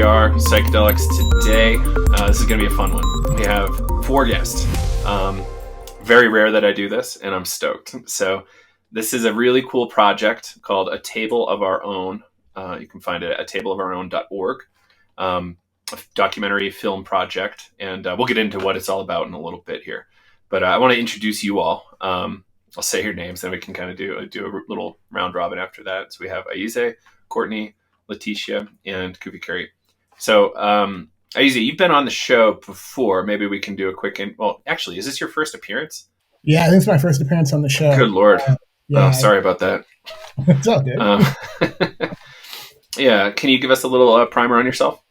we are, Psychedelics today. This is going to be a fun one. We have 4 guests. Very rare that I do this, and I'm stoked. So this is a really cool project called A Table of Our Own. You can find it at tableofourown.org. A documentary film project, and we'll get into what it's all about in a little bit here. But I want to introduce you all. I'll say your names, then we can kind of do a little round robin after that. So we have Ayize, Courtney, Leticia, and Kufikiri. So Ayize, you've been on the show before. Maybe we can do a quick... Well, actually, is this your first appearance? Yeah, this is my first appearance on the show. Good Lord. Sorry about that. It's all good. Yeah, can you give us a little primer on yourself?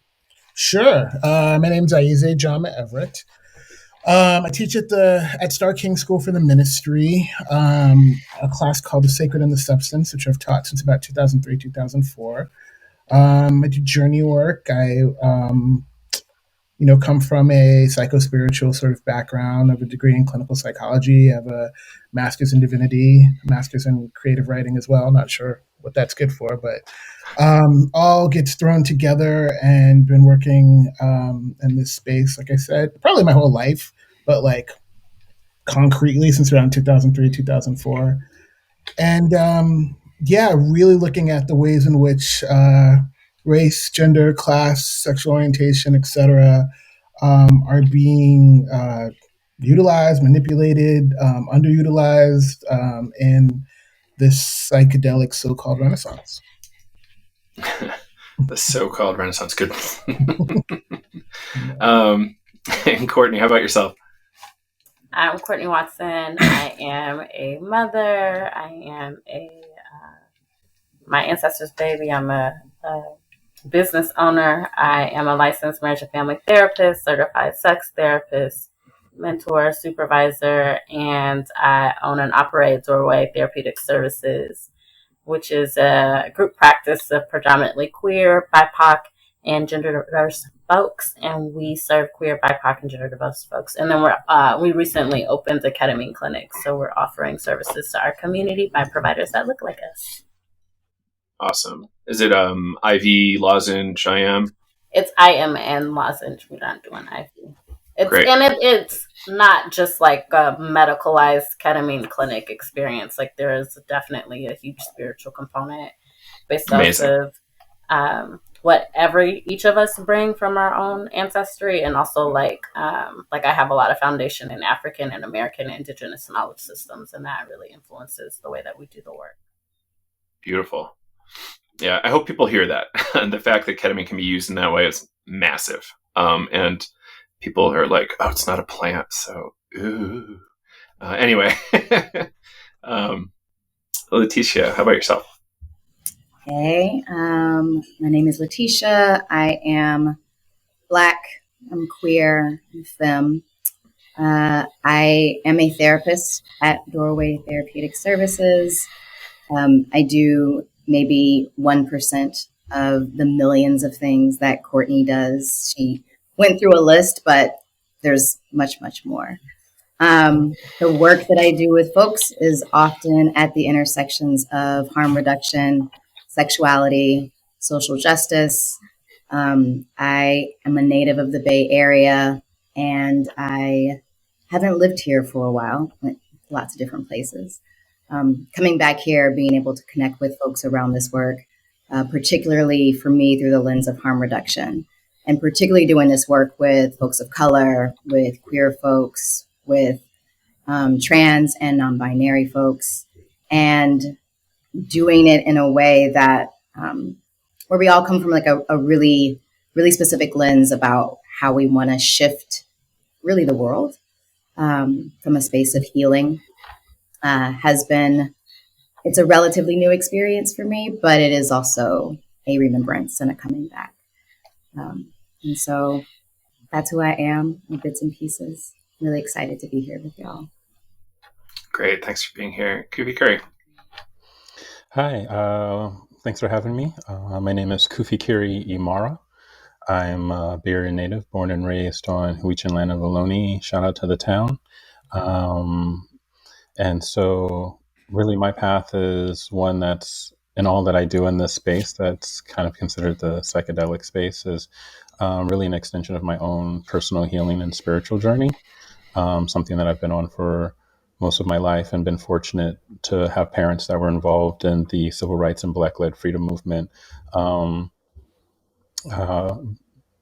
Sure. My name's Ayize Jama-Everett. I teach at Star King School for the Ministry, a class called The Sacred and the Substance, which I've taught since about 2003, 2004. I do journey work. I, come from a psycho-spiritual sort of background. I have a degree in clinical psychology. I have a master's in divinity, a master's in creative writing as well. Not sure what that's good for, but all gets thrown together, and been working in this space, like I said, probably my whole life, but like concretely since around 2003, 2004. And really looking at the ways in which race, gender, class, sexual orientation, etc., are being utilized, manipulated, underutilized in this psychedelic so-called Renaissance. The so-called Renaissance. Good. And Courtney, how about yourself? I'm Courtney Watson. I am a mother. I am my ancestor's baby. I'm a business owner. I am a licensed marriage and family therapist, certified sex therapist, mentor, supervisor, and I own and operate Doorway Therapeutic Services, which is a group practice of predominantly queer, BIPOC, and gender diverse folks. And we serve queer, BIPOC, and gender diverse folks. And then we recently opened a ketamine clinic, so we're offering services to our community by providers that look like us. Awesome. Is it IV, lozenge, IM? It's IM and lozenge. We're not doing IV. Great. And it's not just like a medicalized ketamine clinic experience. Like there is definitely a huge spiritual component based off of whatever each of us bring from our own ancestry, and also like I have a lot of foundation in African and American indigenous knowledge systems, and that really influences the way that we do the work. Beautiful. Yeah, I hope people hear that. And the fact that ketamine can be used in that way is massive. And people are like, oh, it's not a plant, so ooh. Anyway, Leticia, how about yourself? Hey, my name is Leticia. I am Black, I'm queer, I'm femme. I am a therapist at Doorway Therapeutic Services. I do maybe 1% of the millions of things that Courtney does. She went through a list, but there's much, much more. The work that I do with folks is often at the intersections of harm reduction, sexuality, social justice. I am a native of the Bay Area, and I haven't lived here for a while, went lots of different places. Coming back here, being able to connect with folks around this work, particularly for me through the lens of harm reduction, and particularly doing this work with folks of color, with queer folks, with trans and non-binary folks, and doing it in a way that where we all come from like a really, really specific lens about how we want to shift really the world from a space of healing. It's a relatively new experience for me, but it is also a remembrance and a coming back. And so that's who I am in bits and pieces. Really excited to be here with y'all. Great. Thanks for being here. Kufikiri. Hi. Thanks for having me. My name is Kufikiri Imara. I'm a Bay Area native, born and raised on Huichin land of Ohlone. Shout out to the town. And so really my path is one that's in all that I do in this space that's kind of considered the psychedelic space is really an extension of my own personal healing and spiritual journey, something that I've been on for most of my life and been fortunate to have parents that were involved in the civil rights and Black-led freedom movement. Um, uh,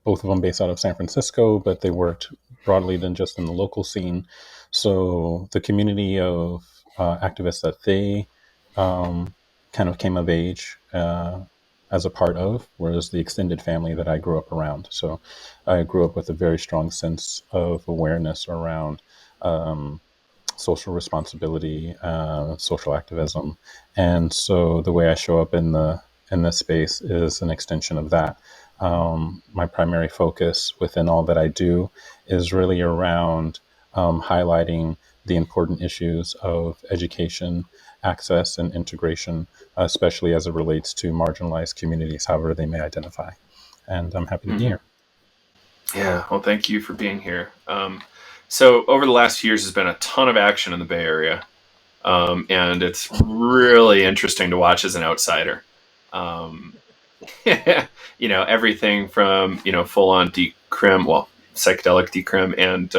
Both of them based out of San Francisco, but they worked broadly than just in the local scene. So the community of activists that they kind of came of age as a part of, whereas the extended family that I grew up around. So I grew up with a very strong sense of awareness around social responsibility, social activism, and so the way I show up in this space is an extension of that. My primary focus within all that I do is really around highlighting the important issues of education, access, and integration, especially as it relates to marginalized communities, however they may identify. And I'm happy to be here. Yeah, well, thank you for being here. So over the last few years, there's been a ton of action in the Bay Area, and it's really interesting to watch as an outsider. Everything from full-on decrim, well, psychedelic decrim, and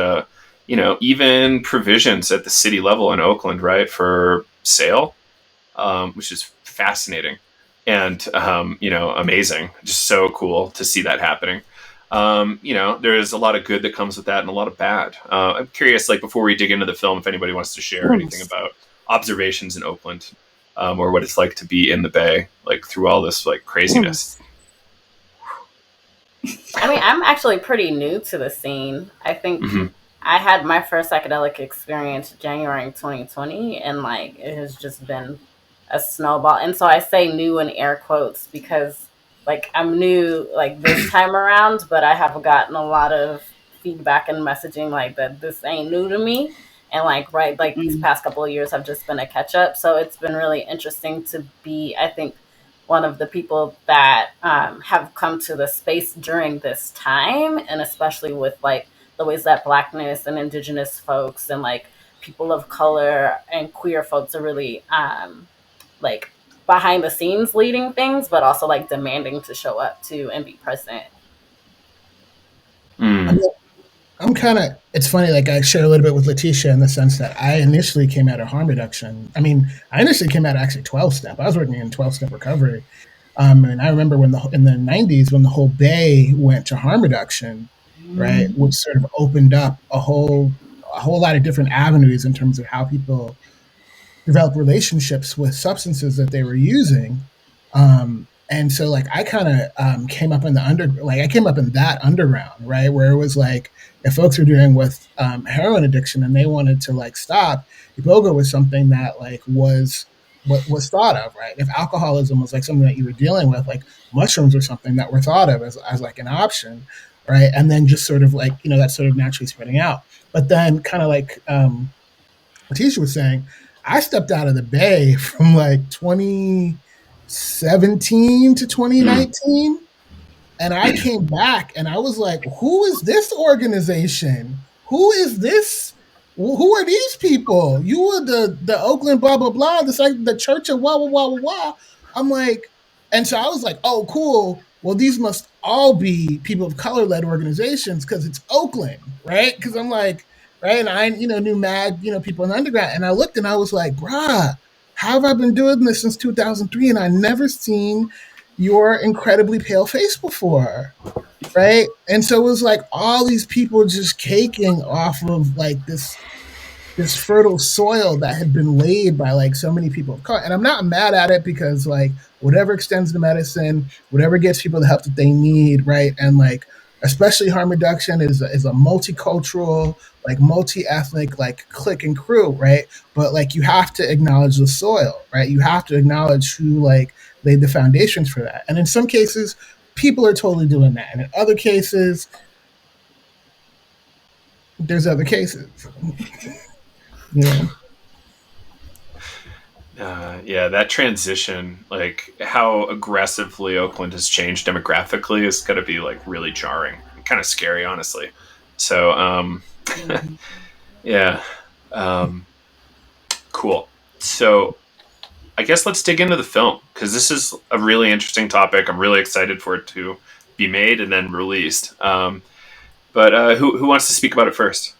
even provisions at the city level in Oakland, right, for sale, which is fascinating and amazing. Just so cool to see that happening. There's a lot of good that comes with that and a lot of bad. I'm curious, like, before we dig into the film, if anybody wants to share anything about observations in Oakland, or what it's like to be in the Bay, like, through all this, like, craziness. I mean, I'm actually pretty new to the scene. I think I had my first psychedelic experience January 2020, and like it has just been a snowball. And so I say new in air quotes because like I'm new like this time around, but I have gotten a lot of feedback and messaging like that this ain't new to me. And like these past couple of years have just been a catch up. So it's been really interesting to be, I think, one of the people that have come to the space during this time, and especially with like the ways that Blackness and Indigenous folks and like people of color and queer folks are really like behind the scenes leading things, but also like demanding to show up to and be present. I'm kind of, it's funny, like I share a little bit with Leticia in the sense that I initially came out of harm reduction. I mean, I initially came out of actually 12 step. I was working in 12 step recovery. And I remember when in the 90s, when the whole Bay went to harm reduction, right, which sort of opened up a whole lot of different avenues in terms of how people develop relationships with substances that they were using. And so like I kind of came up in I came up in that underground, right, where it was like if folks were dealing with heroin addiction and they wanted to like stop, iboga was something that like was what was thought of, right? If alcoholism was like something that you were dealing with, like mushrooms were something that were thought of as like an option, right? And then just sort of like that's sort of naturally spreading out. But then kind of like Leticia was saying, I stepped out of the Bay from like 2017 to 2019. And I came back and I was like, who is this organization? Who is this? Who are these people? You were the Oakland blah, blah, blah, the church of wah, wah, wah, wah, wah. I'm like, and so I was like, oh, cool. Well, these must all be people of color-led organizations because it's Oakland, right? Because I'm like, right? And I, knew mad, people in the underground. And I looked and I was like, bruh, how have I been doing this since 2003? And I never seen your incredibly pale face before, right? And so it was like all these people just caking off of like this fertile soil that had been laid by like so many people of color. And I'm not mad at it because like whatever extends the medicine, whatever gets people the help that they need, right? And like especially harm reduction is a multicultural, like multi-ethnic, like clique and crew, right? But like you have to acknowledge the soil, right? You have to acknowledge who like laid the foundations for that. And in some cases, people are totally doing that. And in other cases, there's other cases. Yeah, that transition, like how aggressively Oakland has changed demographically is going to be like really jarring, kind of scary, honestly. So, yeah, cool. So I guess let's dig into the film, because this is a really interesting topic. I'm really excited for it to be made and then released. But who wants to speak about it first?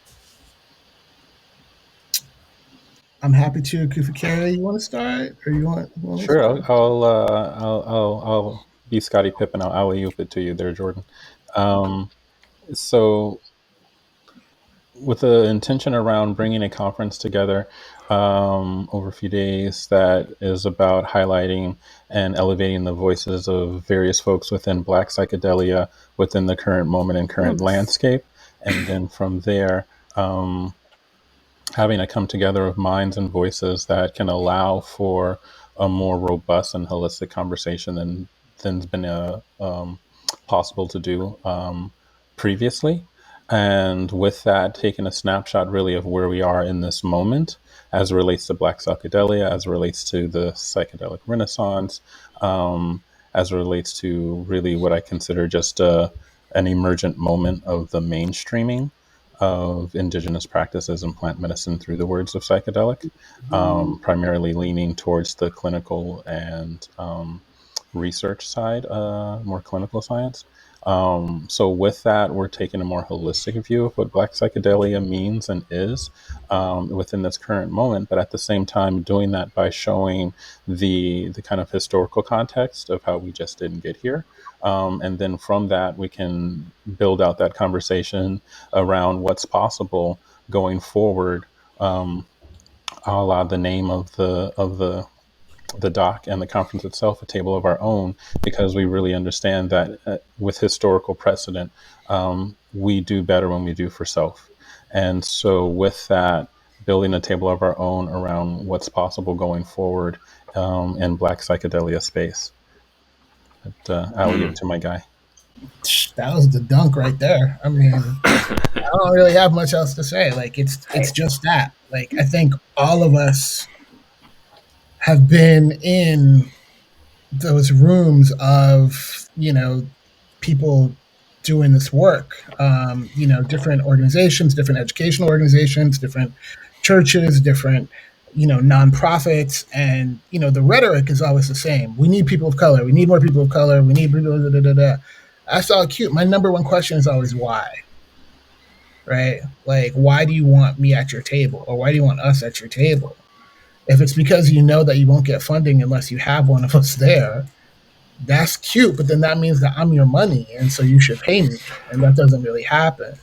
I'm happy to. Kufikiri, you want to start, or you want to Sure, start? I'll be Scottie Pippen. I'll alley-oop it to you there, Jordan. Um, so, with the intention around bringing a conference together over a few days that is about highlighting and elevating the voices of various folks within Black psychedelia within the current moment and current landscape, and then from there. Having a come together of minds and voices that can allow for a more robust and holistic conversation than's been possible to do previously. And with that, taking a snapshot really of where we are in this moment as it relates to Black psychedelia, as it relates to the psychedelic renaissance, as it relates to really what I consider just an emergent moment of the mainstreaming of indigenous practices and plant medicine through the words of psychedelic, primarily leaning towards the clinical and research side, more clinical science. So with that, we're taking a more holistic view of what Black psychedelia means and is within this current moment, but at the same time doing that by showing the kind of historical context of how we just didn't get here. And then from that, we can build out that conversation around what's possible going forward. A la the name of the doc and the conference itself, a table of our own, because we really understand that with historical precedent, we do better when we do for self. And so with that, building a table of our own around what's possible going forward in Black psychedelia space. Alley to my guy. That was the dunk right there. I mean, I don't really have much else to say. Like, it's just that. Like, I think all of us have been in those rooms of, people doing this work. Different organizations, different educational organizations, different churches, different, nonprofits, and the rhetoric is always the same. We need people of color. We need more people of color. We need people. Da, da, da, da. That's all cute. My number one question is always why. Right? Like, why do you want me at your table, or why do you want us at your table? If it's because you know that you won't get funding unless you have one of us there, that's cute, but then that means that I'm your money, and so you should pay me, and that doesn't really happen.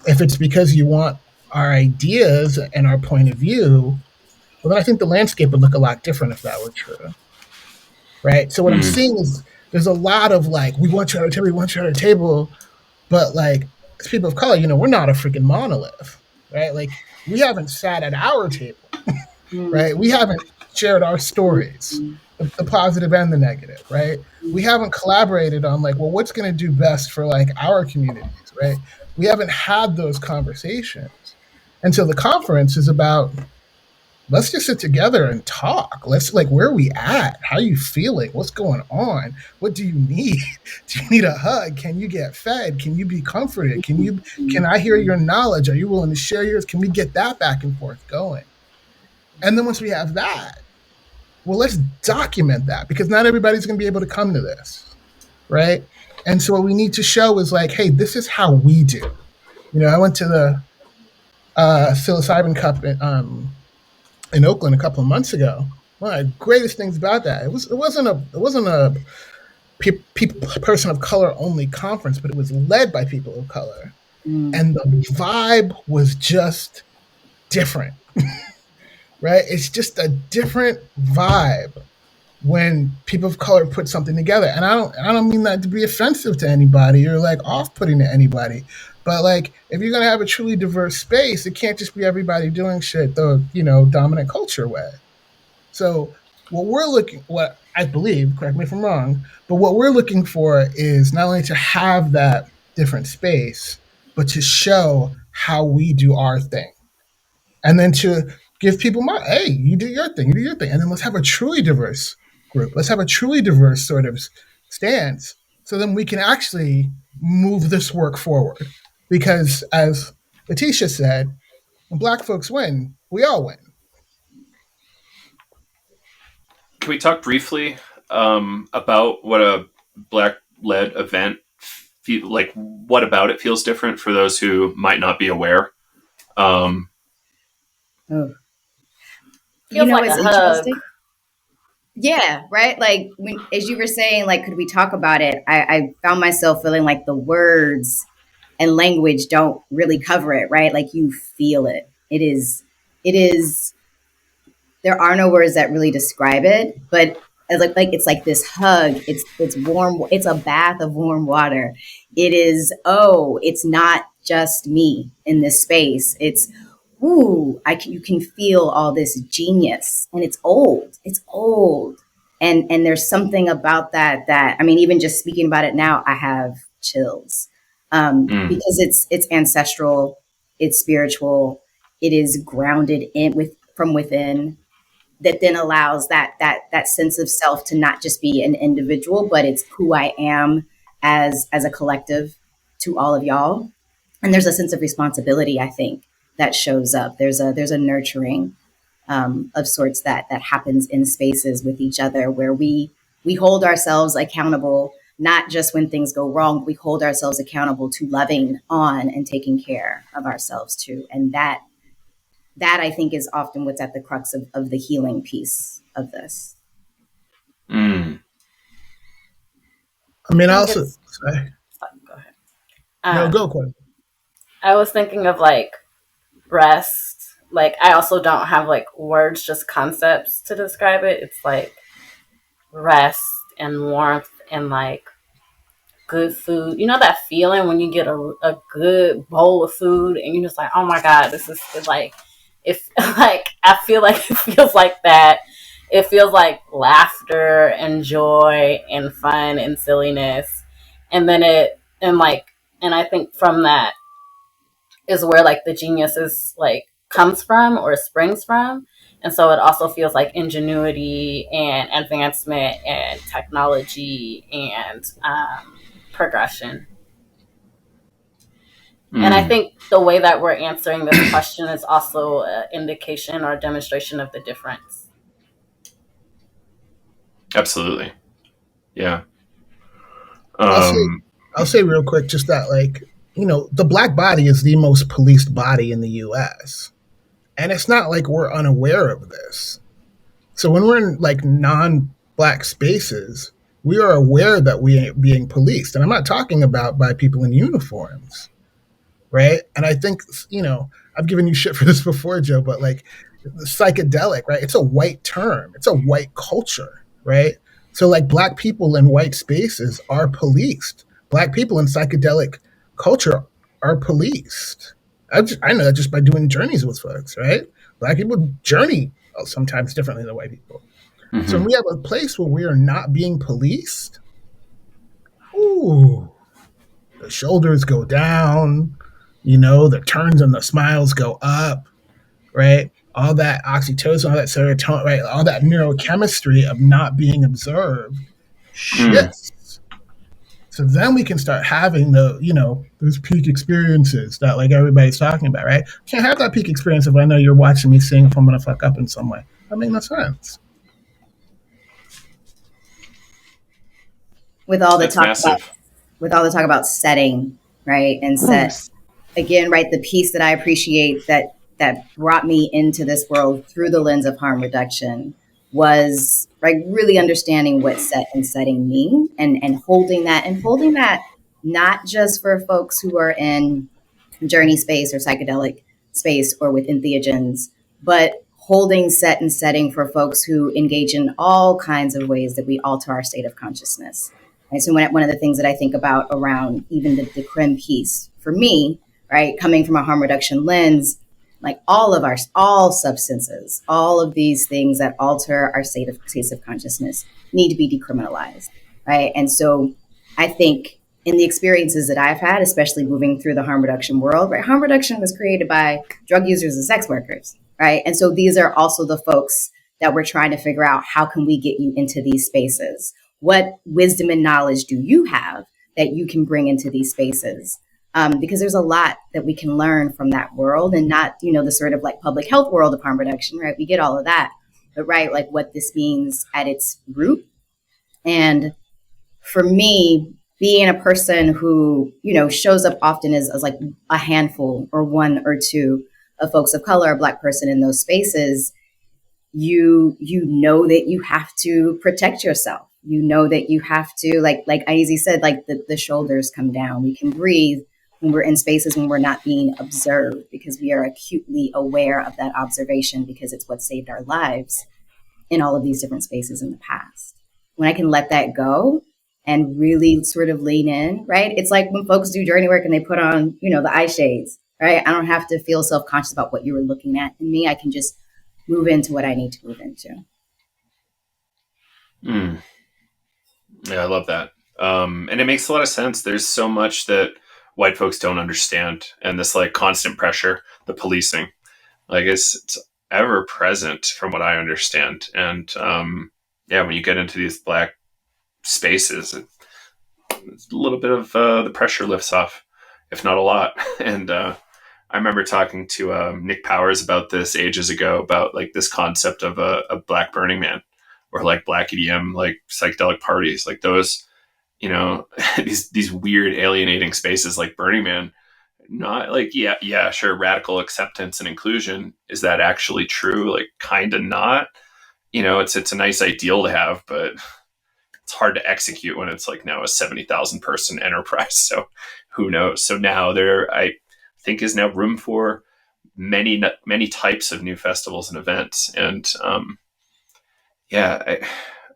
If it's because you want our ideas and our point of view, well, then I think the landscape would look a lot different if that were true, right? So what I'm seeing is there's a lot of like, we want you at our table, we want you at our table, but like, as people of color, we're not a freaking monolith, right? Like, we haven't sat at our table, right? We haven't shared our stories, the positive and the negative, right? We haven't collaborated on like, well, what's going to do best for like our communities, right? We haven't had those conversations. And so the conference is about, let's just sit together and talk. Let's like, where are we at? How are you feeling? What's going on? What do you need? Do you need a hug? Can you get fed? Can you be comforted? Can I hear your knowledge? Are you willing to share yours? Can we get that back and forth going? And then once we have that, well, let's document that, because not everybody's going to be able to come to this, right? And so what we need to show is like, hey, this is how we do. I went to the psilocybin cup in Oakland a couple of months ago. One of the greatest things about that, it wasn't a person of color only conference, but it was led by people of color, and the vibe was just different. Right? It's just a different vibe when people of color put something together. And I don't mean that to be offensive to anybody or like off-putting to anybody. But like, if you're gonna have a truly diverse space, it can't just be everybody doing shit the dominant culture way. So what I believe, correct me if I'm wrong, but what we're looking for is not only to have that different space, but to show how we do our thing. And then to give people hey, you do your thing, and then let's have a truly diverse group. Let's have a truly diverse sort of stance, so then we can actually move this work forward. Because as Leticia said, when Black folks win, we all win. can we talk briefly about what a Black-led event like? What about it feels different for those who might not be aware? Oh. Feels like it's a hug. interesting. Yeah, right. Like as you were saying, like, could we talk about it? I found myself feeling like the words and language don't really cover it, right? Like you feel it. It is, there are no words that really describe it, but as like it's like this hug. It's warm. It's a bath of warm water. It is, it's not just me in this space. It's, you can feel all this genius, and it's old. It's old. And there's something about that, I mean, even just speaking about it now, I have chills. Because it's ancestral, it's spiritual, it is grounded from within, that then allows that sense of self to not just be an individual, but it's who I am as a collective to all of y'all. And there's a sense of responsibility, I think, that shows up. There's a nurturing of sorts that happens in spaces with each other, where we hold ourselves accountable, not just when things go wrong, but we hold ourselves accountable to loving on and taking care of ourselves too. And that I think is often what's at the crux of the healing piece of this. I mean, also, sorry. Go ahead. Go, Courtney. I was thinking of like rest. Like I also don't have like words, just concepts to describe it. It's like rest and warmth and like good food. You know that feeling when you get a good bowl of food and you're just like, oh my God, this is like, if like, I feel like it feels like that. It feels like laughter and joy and fun and silliness. And then and I think from that is where like the genius is like comes from or springs from. And so it also feels like ingenuity and advancement and technology and progression. And I think the way that we're answering this question is also an indication or a demonstration of the difference. Absolutely. Yeah. I'll say real quick, just that, like, the Black body is the most policed body in the U.S. And it's not like we're unaware of this. So when we're in like non-Black spaces, we are aware that we ain't being policed. And I'm not talking about by people in uniforms, right? And I think, I've given you shit for this before, Joe, but like the psychedelic, right? It's a white term. It's a white culture, right? So like Black people in white spaces are policed. Black people in psychedelic culture are policed. I know that just by doing journeys with folks, right? Black people journey sometimes differently than white people. Mm-hmm. So when we have a place where we are not being policed, the shoulders go down, the turns and the smiles go up, right? All that oxytocin, all that serotonin, right? All that neurochemistry of not being observed shifts. So then we can start having those peak experiences that like everybody's talking about, right? Can't have that peak experience if I know you're watching me sing if I'm going to fuck up in some way. That makes no sense. With all the talk about setting, right? And set again, right? The piece that I appreciate that brought me into this world through the lens of harm reduction was like really understanding what set and setting mean and holding that not just for folks who are in journey space or psychedelic space or with entheogens, but holding set and setting for folks who engage in all kinds of ways that we alter our state of consciousnness. Right? So one of the things that I think about around even the CRIM piece for me, right, coming from a harm reduction lens, like all substances, all of these things that alter our states of consciousness need to be decriminalized, right? And so I think in the experiences that I've had, especially moving through the harm reduction world, right? Harm reduction was created by drug users and sex workers, right? And so these are also the folks that we're trying to figure out, how can we get you into these spaces? What wisdom and knowledge do you have that you can bring into these spaces? Because there's a lot that we can learn from that world, and not, the sort of like public health world of harm reduction, right? We get all of that. but right, like what this means at its root. And for me, being a person who, you know, shows up often as like a handful or one or two of folks of color, a Black person in those spaces, you know that you have to protect yourself. You know that you have to, like Ayize said, like the shoulders come down. We can breathe when we're in spaces when we're not being observed, because we are acutely aware of that observation, because it's what saved our lives in all of these different spaces in the past. When I can let that go and really sort of lean in, right? It's like when folks do journey work and they put on, you know, the eye shades, right? I don't have to feel self-conscious about what you were looking at in me. I can just move into what I need to move into. Yeah, I love that. And it makes a lot of sense. There's so much that white folks don't understand, and this like constant pressure, the policing, like it's ever present from what I understand. And yeah, when you get into these Black spaces, it's a little bit of the pressure lifts off, if not a lot. And I remember talking to Nick Powers about this ages ago, about like this concept of a Black Burning Man, or like Black EDM, like psychedelic parties, like those, you know, these weird alienating spaces like Burning Man. Not like, yeah, sure, radical acceptance and inclusion. Is that actually true? Like, kind of not. You know, it's a nice ideal to have, but it's hard to execute when it's like now a 70,000 person enterprise. So who knows? So now there, I think, is now room for many types of new festivals and events. And yeah,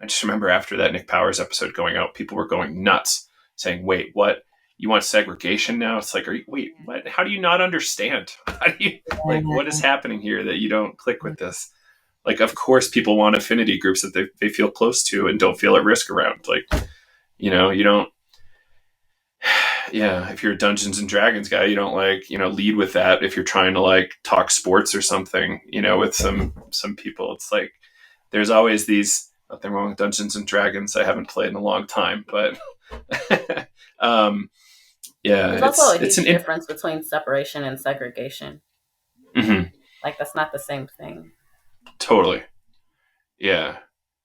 I just remember after that Nick Powers episode going out, people were going nuts, saying, "Wait, what? You want segregation now?" It's like, wait, what? How do you not understand? How do you, like, what is happening here that you don't click with this? Like, of course, people want affinity groups that they feel close to and don't feel at risk around. Like, you know, you don't. Yeah, if you're a Dungeons and Dragons guy, you don't like, you know, lead with that. If you're trying to like talk sports or something, you know, with some people, it's like there's always these. Nothing wrong with Dungeons and Dragons. I haven't played in a long time, but yeah, there's also a huge difference between separation and segregation. Mm-hmm. Like, that's not the same thing. Totally. Yeah.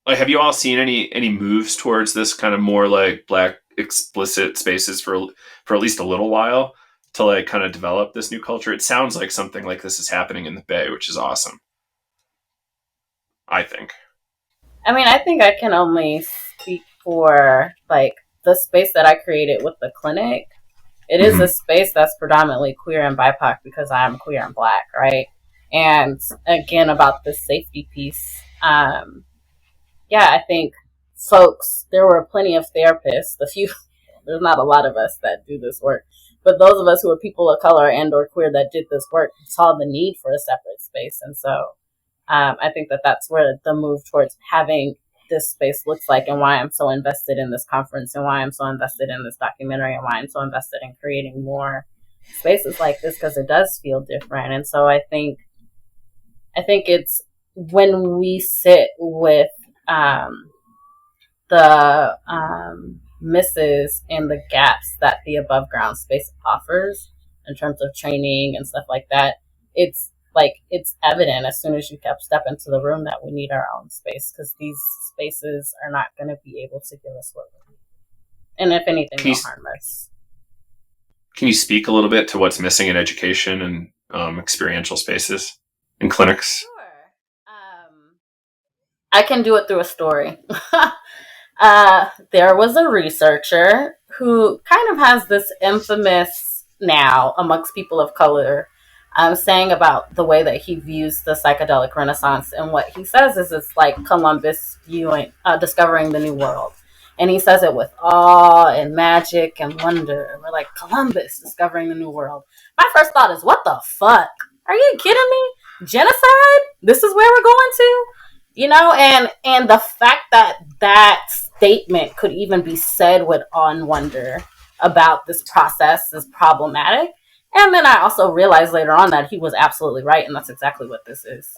Like, have you all seen any moves towards this kind of more like Black explicit spaces for at least a little while, to like kind of develop this new culture? It sounds like something like this is happening in the Bay, which is awesome, I think. I mean, I think I can only speak for like the space that I created with the clinic. It is a space that's predominantly queer and BIPOC because I am queer and Black, right? And again, about the safety piece, yeah, I think there were plenty of therapists, there's not a lot of us that do this work, but those of us who are people of color and or queer that did this work saw the need for a separate space. And so I think that's where the move towards having this space looks like, and why I'm so invested in this conference, and why I'm so invested in this documentary, and why I'm so invested in creating more spaces like this, because it does feel different. And so I think it's when we sit with the misses and the gaps that the above ground space offers in terms of training and stuff like that, it's evident as soon as you step into the room that we need our own space, because these spaces are not going to be able to give us what we need. And if anything, they'll harm us. Can you speak a little bit to what's missing in education and experiential spaces and clinics? Sure. I can do it through a story. There was a researcher who kind of has this infamous now amongst people of color saying about the way that he views the psychedelic renaissance. And what he says is it's like Columbus discovering the new world. And he says it with awe and magic and wonder. We're like, Columbus discovering the new world. My first thought is, what the fuck? Are you kidding me? Genocide? This is where we're going to? You know, and the fact that statement could even be said with awe and wonder about this process is problematic. And then I also realized later on that he was absolutely right, and that's exactly what this is.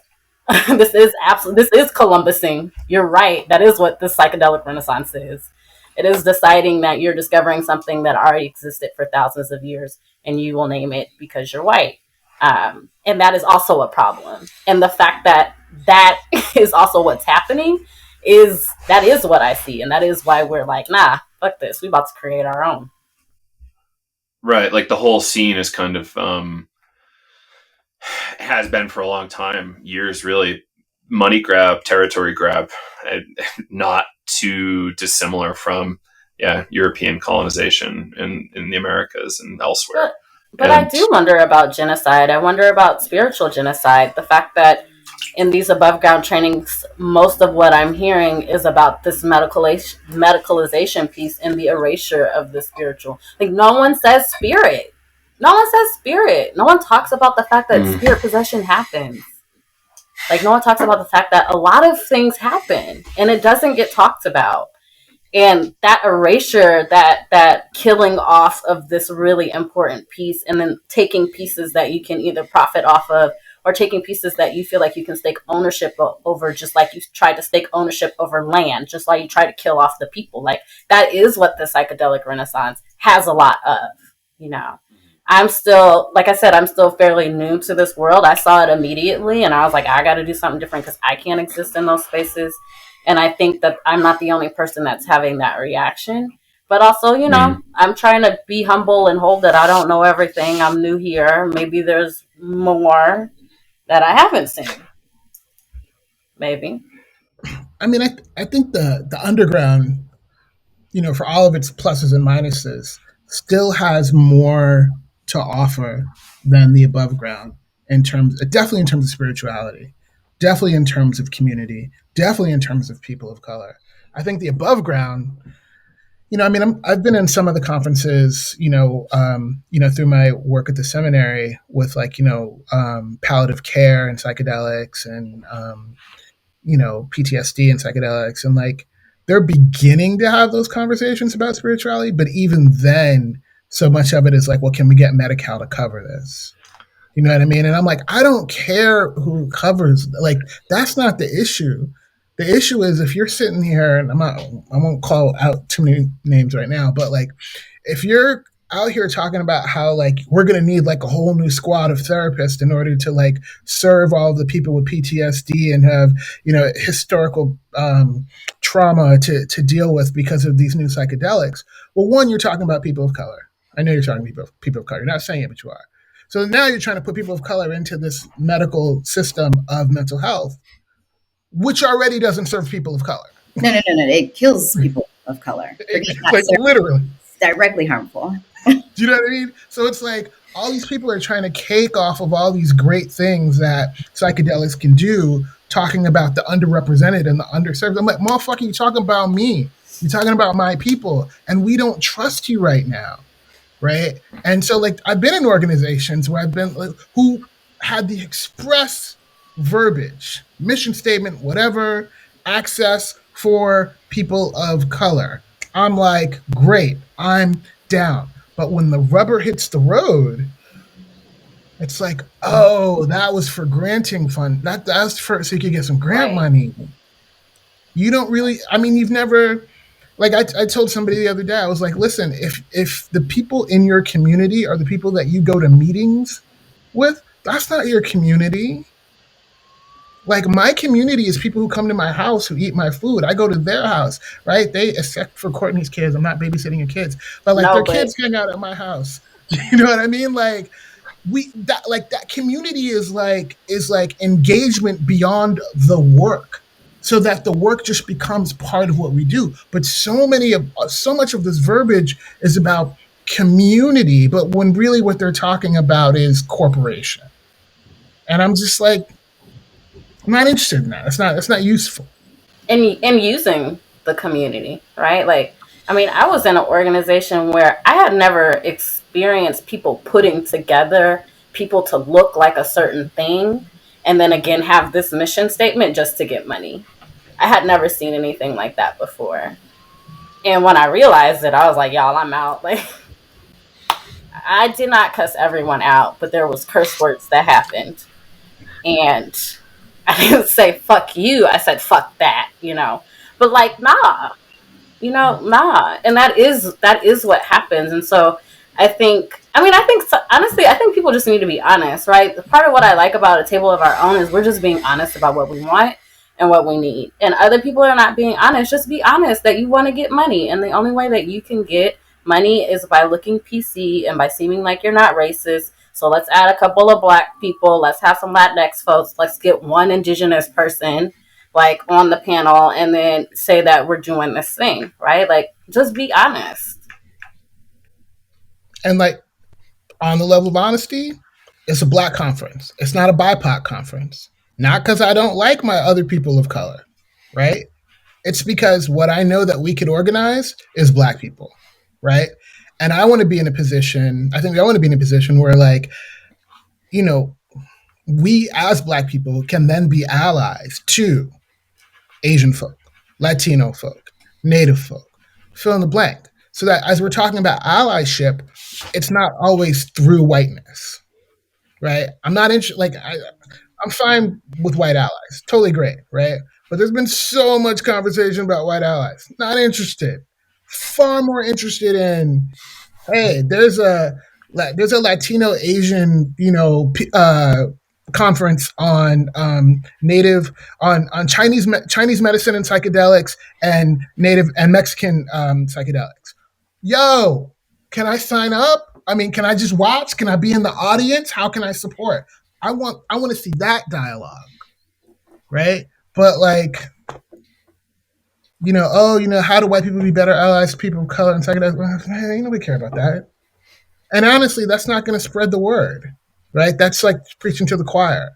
This is Columbusing. You're right. That is what the psychedelic renaissance is. It is deciding that you're discovering something that already existed for thousands of years, and you will name it because you're white. And that is also a problem. And the fact that that is also what's happening, that is what I see. And that is why we're like, nah, fuck this. We about to create our own. Right. Like the whole scene is kind of, has been for a long time, years really, money grab, territory grab, and not too dissimilar from European colonization in the Americas and elsewhere. But I do wonder about genocide. I wonder about spiritual genocide. The fact that in these above ground trainings, most of what I'm hearing is about this medicalization piece and the erasure of the spiritual. Like, no one says spirit. No one says spirit. No one talks about the fact that spirit possession happens. Like, no one talks about the fact that a lot of things happen and it doesn't get talked about. And that erasure, that killing off of this really important piece, and then taking pieces that you can either profit off of, or taking pieces that you feel like you can stake ownership over, just like you tried to stake ownership over land, just like you try to kill off the people. Like, that is what the psychedelic renaissance has a lot of, you know. I'm still, like I said, I'm still fairly new to this world. I saw it immediately and I was like, I got to do something different because I can't exist in those spaces. And I think that I'm not the only person that's having that reaction. But also, you know, I'm trying to be humble and hold that I don't know everything. I'm new here. Maybe there's more that I haven't seen. Maybe. I mean, I think the underground, you know, for all of its pluses and minuses, still has more to offer than the above ground definitely in terms of spirituality, definitely in terms of community, definitely in terms of people of color. I think the above ground, you know, I mean, I've been in some of the conferences, through my work at the seminary with palliative care and psychedelics and, PTSD and psychedelics. And like, they're beginning to have those conversations about spirituality. But even then, so much of it is like, well, can we get Medi-Cal to cover this? You know what I mean? And I'm like, I don't care who covers, like, that's not the issue. The issue is if you're sitting here, and I won't call out too many names right now, but like, if you're out here talking about how like we're going to need like a whole new squad of therapists in order to like serve all the people with PTSD and have, you know, historical trauma to deal with because of these new psychedelics. Well, one, you're talking about people of color. I know you're talking about people of color. You're not saying it, but you are. So now you're trying to put people of color into this medical system of mental health, which already doesn't serve people of color. No. It kills people of color. Like literally. It's directly harmful. Do you know what I mean? So it's like all these people are trying to cake off of all these great things that psychedelics can do, talking about the underrepresented and the underserved. I'm like, motherfucker, you're talking about me. You're talking about my people. And we don't trust you right now. Right. And so like I've been in organizations where I've been like, who had the express verbiage, mission statement, whatever, access for people of color. I'm like, great, I'm down. But when the rubber hits the road, it's like, oh, that was for granting fund. That's for so you could get some grant money. You don't really, I mean, you've never, like I told somebody the other day, I was like, listen, if the people in your community are the people that you go to meetings with, that's not your community. Like my community is people who come to my house, who eat my food. I go to their house, right? Except for Courtney's kids, I'm not babysitting your kids, but like their kids hang out at my house. You know what I mean? Like that community is like engagement beyond the work, so that the work just becomes part of what we do. But so much of this verbiage is about community, but when really what they're talking about is corporation. And I'm just like, I'm not interested in that. It's not useful. And using the community, right? Like, I mean, I was in an organization where I had never experienced people putting together people to look like a certain thing and then again have this mission statement just to get money. I had never seen anything like that before. And when I realized it, I was like, y'all, I'm out. Like, I did not cuss everyone out, but there was curse words that happened. And I didn't say fuck you. I said fuck that, you know. But like, nah. You know, nah. And that is what happens. And so I think I mean, honestly, I think people just need to be honest, right? Part of what I like about a table of our own is we're just being honest about what we want and what we need. And other people are not being honest. Just be honest that you want to get money. And the only way that you can get money is by looking PC and by seeming like you're not racist. So let's add a couple of Black people. Let's have some Latinx folks. Let's get one Indigenous person like on the panel and then say that we're doing this thing, right? Like, just be honest. And like, on the level of honesty, it's a Black conference. It's not a BIPOC conference. Not because I don't like my other people of color, right? It's because what I know that we could organize is Black people, right? And I want to be in a position, I think I want to be in a position where, like, you know, we as Black people can then be allies to Asian folk, Latino folk, Native folk, fill in the blank. So that as we're talking about allyship, it's not always through whiteness, right? I'm not interested, like, I'm fine with white allies, totally great, right? But there's been so much conversation about white allies. Not interested. Far more interested in, hey, there's a Latino Asian, conference on native on Chinese medicine and psychedelics and native and Mexican psychedelics. Yo, can I sign up? I mean, can I just watch? Can I be in the audience? How can I support? I want to see that dialogue, right? But like, how do white people be better allies to people of color and psychedelics? Ain't nobody care about that. And honestly, that's not going to spread the word, right? That's like preaching to the choir,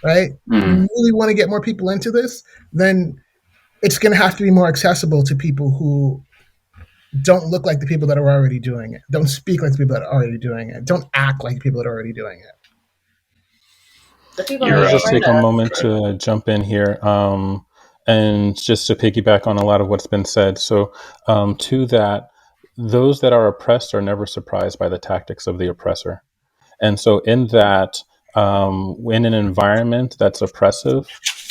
right? If you really want to get more people into this, then it's going to have to be more accessible to people who don't look like the people that are already doing it, don't speak like the people that are already doing it, don't act like the people that are already doing it. I'll just take a moment to jump in here and just to piggyback on a lot of what's been said. So to that, those that are oppressed are never surprised by the tactics of the oppressor. And so in that, in an environment that's oppressive,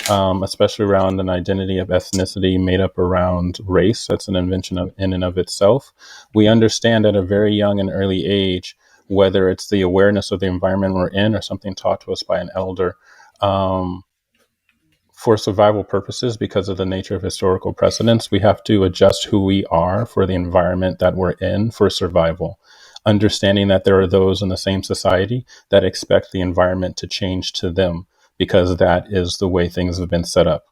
especially around an identity of ethnicity made up around race, that's an invention in and of itself, we understand at a very young and early age, whether it's the awareness of the environment we're in or something taught to us by an elder, for survival purposes, because of the nature of historical precedents, we have to adjust who we are for the environment that we're in for survival. Understanding that there are those in the same society that expect the environment to change to them because that is the way things have been set up.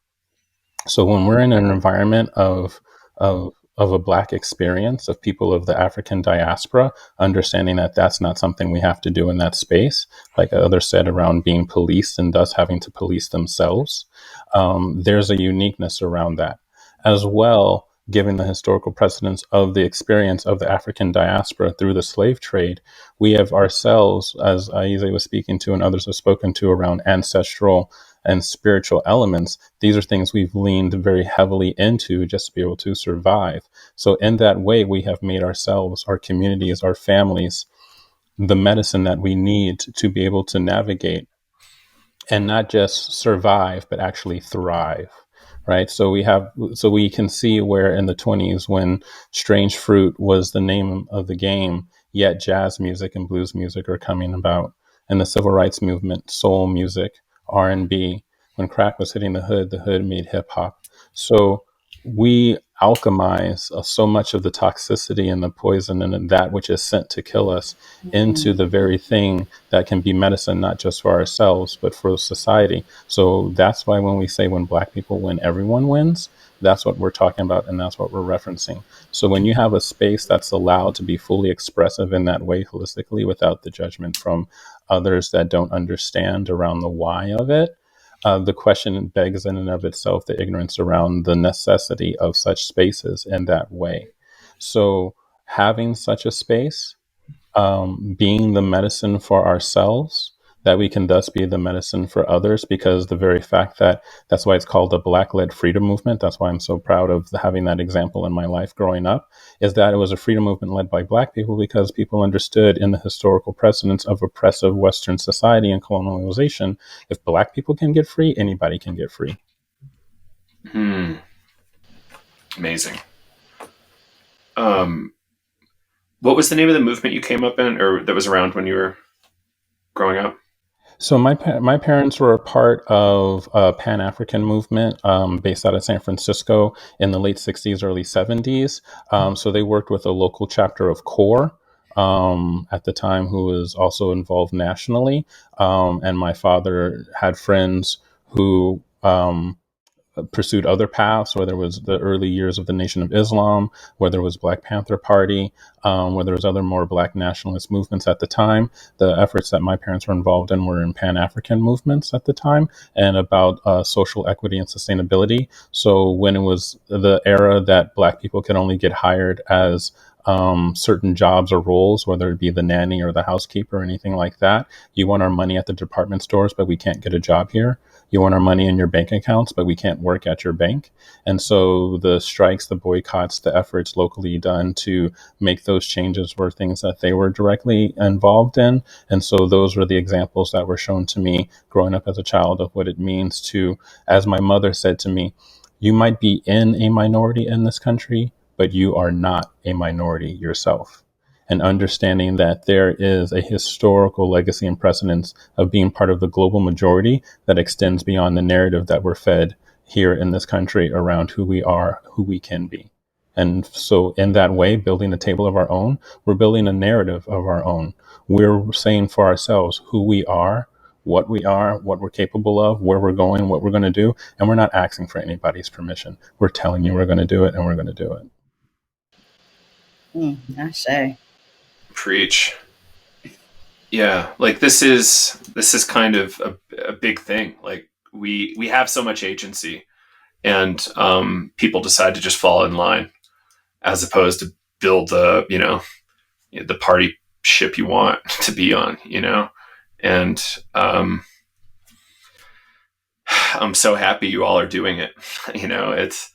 So when we're in an environment of a Black experience, of people of the African diaspora, understanding that that's not something we have to do in that space, like others said, around being policed and thus having to police themselves, there's a uniqueness around that. As well, given the historical precedence of the experience of the African diaspora through the slave trade, we have ourselves, as Ayize was speaking to and others have spoken to, around ancestral and spiritual elements. These are things we've leaned very heavily into just to be able to survive. So in that way, we have made ourselves, our communities, our families, the medicine that we need to be able to navigate and not just survive, but actually thrive. Right. So we can see where in the 1920s, when strange fruit was the name of the game, yet jazz music and blues music are coming about. And the civil rights movement, soul music, R&B, when crack was hitting the hood made hip hop. So we alchemize so much of the toxicity and the poison and that which is sent to kill us into the very thing that can be medicine, not just for ourselves, but for society. So that's why when we say when Black people win, everyone wins, that's what we're talking about. And that's what we're referencing. So when you have a space that's allowed to be fully expressive in that way holistically, without the judgment from others that don't understand around the why of it, the question begs in and of itself the ignorance around the necessity of such spaces in that way. So having such a space, being the medicine for ourselves, that we can thus be the medicine for others, because the very fact that's why it's called the Black-led freedom movement. That's why I'm so proud of having that example in my life growing up, is that it was a freedom movement led by Black people, because people understood in the historical precedence of oppressive Western society and colonialization, if Black people can get free, anybody can get free. Amazing. What was the name of the movement you came up in, or that was around when you were growing up? So my parents were a part of a Pan-African movement based out of San Francisco in the late 60s, early 70s. So they worked with a local chapter of CORE at the time, who was also involved nationally. And my father had friends who pursued other paths, whether it was the early years of the Nation of Islam, whether it was Black Panther Party, whether it was other more Black nationalist movements at the time. The efforts that my parents were involved in were in Pan-African movements at the time and about social equity and sustainability. So when it was the era that Black people could only get hired as certain jobs or roles, whether it be the nanny or the housekeeper or anything like that. You want our money at the department stores, but we can't get a job here. You want our money in your bank accounts, but we can't work at your bank. And so the strikes, the boycotts, the efforts locally done to make those changes were things that they were directly involved in. And so those were the examples that were shown to me growing up as a child of what it means to, as my mother said to me, you might be in a minority in this country, but you are not a minority yourself. And understanding that there is a historical legacy and precedence of being part of the global majority that extends beyond the narrative that we're fed here in this country around who we are, who we can be. And so in that way, building a table of our own, we're building a narrative of our own. We're saying for ourselves who we are, what we're capable of, where we're going, what we're going to do. And we're not asking for anybody's permission. We're telling you we're going to do it, and we're going to do it. Ashe. Preach. Yeah, like this is kind of a big thing. Like we have so much agency, and people decide to just fall in line as opposed to build the party ship you want to be on, and I'm so happy you all are doing it. It's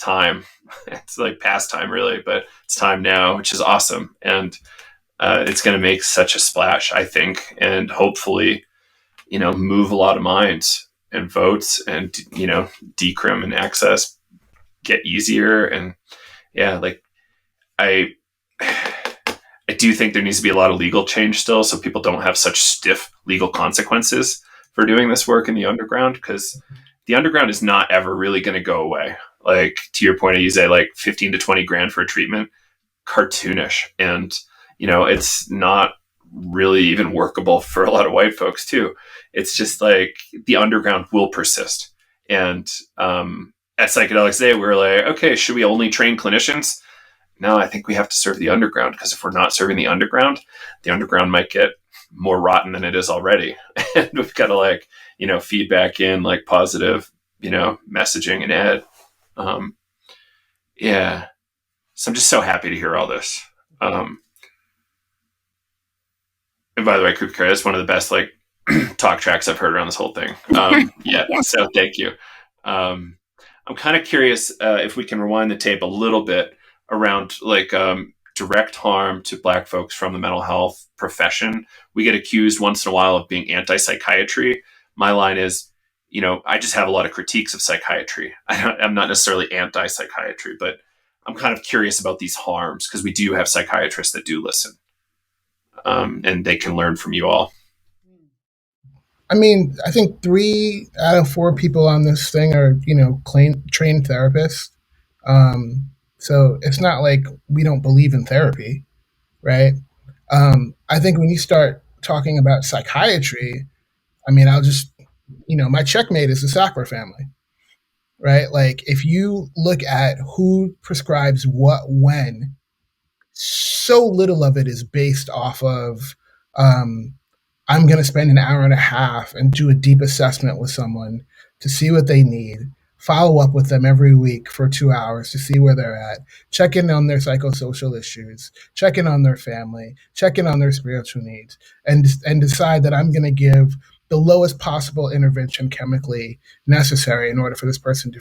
time. It's like past time really, but it's time now, which is awesome. And it's going to make such a splash, I think, and hopefully, move a lot of minds and votes, and, decrim and access get easier. And yeah, like I do think there needs to be a lot of legal change still, so people don't have such stiff legal consequences for doing this work in the underground, because the underground is not ever really going to go away. Like, to your point, Ayize, like 15 to 20 grand for a treatment, cartoonish. And, it's not really even workable for a lot of white folks too. It's just like the underground will persist. And at Psychedelics Day, we were like, okay, should we only train clinicians? No, I think we have to serve the underground, because if we're not serving the underground might get more rotten than it is already. And we've got to feed back in like positive, messaging and ed. Yeah. So I'm just so happy to hear all this. And by the way, Kufikiri, that's one of the best talk tracks I've heard around this whole thing. Yeah. So thank you. I'm kind of curious if we can rewind the tape a little bit around direct harm to Black folks from the mental health profession. We get accused once in a while of being anti-psychiatry. My line is, I just have a lot of critiques of psychiatry. I'm not necessarily anti-psychiatry, but I'm kind of curious about these harms, because we do have psychiatrists that do listen, and they can learn from you all. I mean, I think 3 out of 4 people on this thing are, trained therapists. So it's not like we don't believe in therapy, right? I think when you start talking about psychiatry, I mean, I'll just, my checkmate is the Sackler family, right? Like, if you look at who prescribes what when, so little of it is based off of, I'm going to spend an hour and a half and do a deep assessment with someone to see what they need, follow up with them every week for 2 hours to see where they're at, check in on their psychosocial issues, check in on their family, check in on their spiritual needs, and decide that I'm going to give the lowest possible intervention chemically necessary in order for this person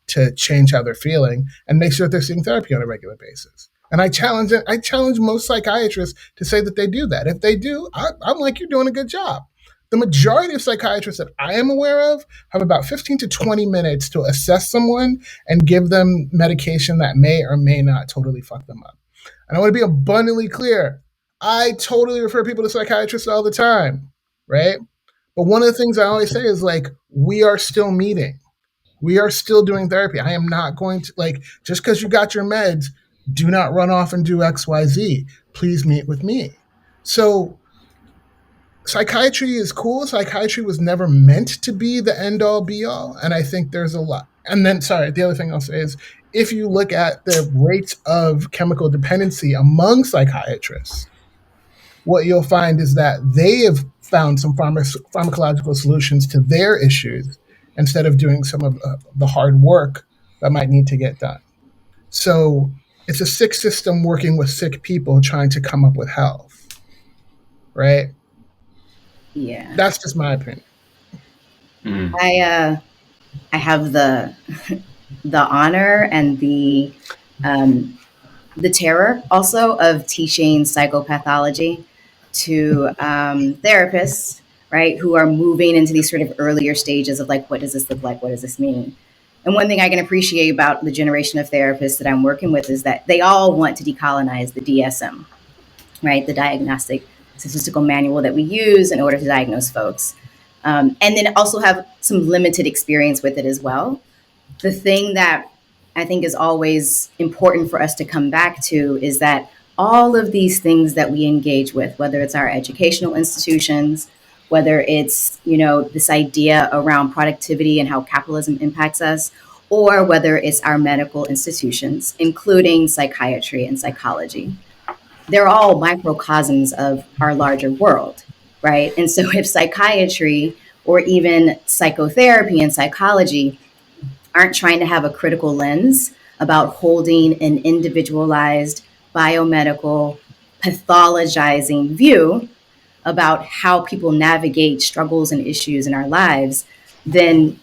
to change how they're feeling and make sure that they're seeing therapy on a regular basis. And I challenge most psychiatrists to say that they do that. If they do, I'm like, you're doing a good job. The majority of psychiatrists that I am aware of have about 15 to 20 minutes to assess someone and give them medication that may or may not totally fuck them up. And I want to be abundantly clear. I totally refer people to psychiatrists all the time, right? But one of the things I always say is like, we are still meeting. We are still doing therapy. I am not going to, like, just because you got your meds, do not run off and do XYZ. Please meet with me. So psychiatry is cool. Psychiatry was never meant to be the end all be all. And I think there's a lot. And then, sorry, the other thing I'll say is if you look at the rates of chemical dependency among psychiatrists, what you'll find is that they have found some pharmacological solutions to their issues instead of doing some of the hard work that might need to get done. So it's a sick system working with sick people trying to come up with health, right? Yeah. That's just my opinion. I have the honor and the terror also of teaching psychopathology to therapists, right, who are moving into these sort of earlier stages of like, what does this look like? What does this mean? And one thing I can appreciate about the generation of therapists that I'm working with is that they all want to decolonize the DSM, right, the Diagnostic Statistical Manual that we use in order to diagnose folks. And then also have some limited experience with it as well. The thing that I think is always important for us to come back to is that all of these things that we engage with, whether it's our educational institutions, whether it's, this idea around productivity and how capitalism impacts us, or whether it's our medical institutions, including psychiatry and psychology, they're all microcosms of our larger world, right? And so if psychiatry or even psychotherapy and psychology aren't trying to have a critical lens about holding an individualized biomedical pathologizing view about how people navigate struggles and issues in our lives, then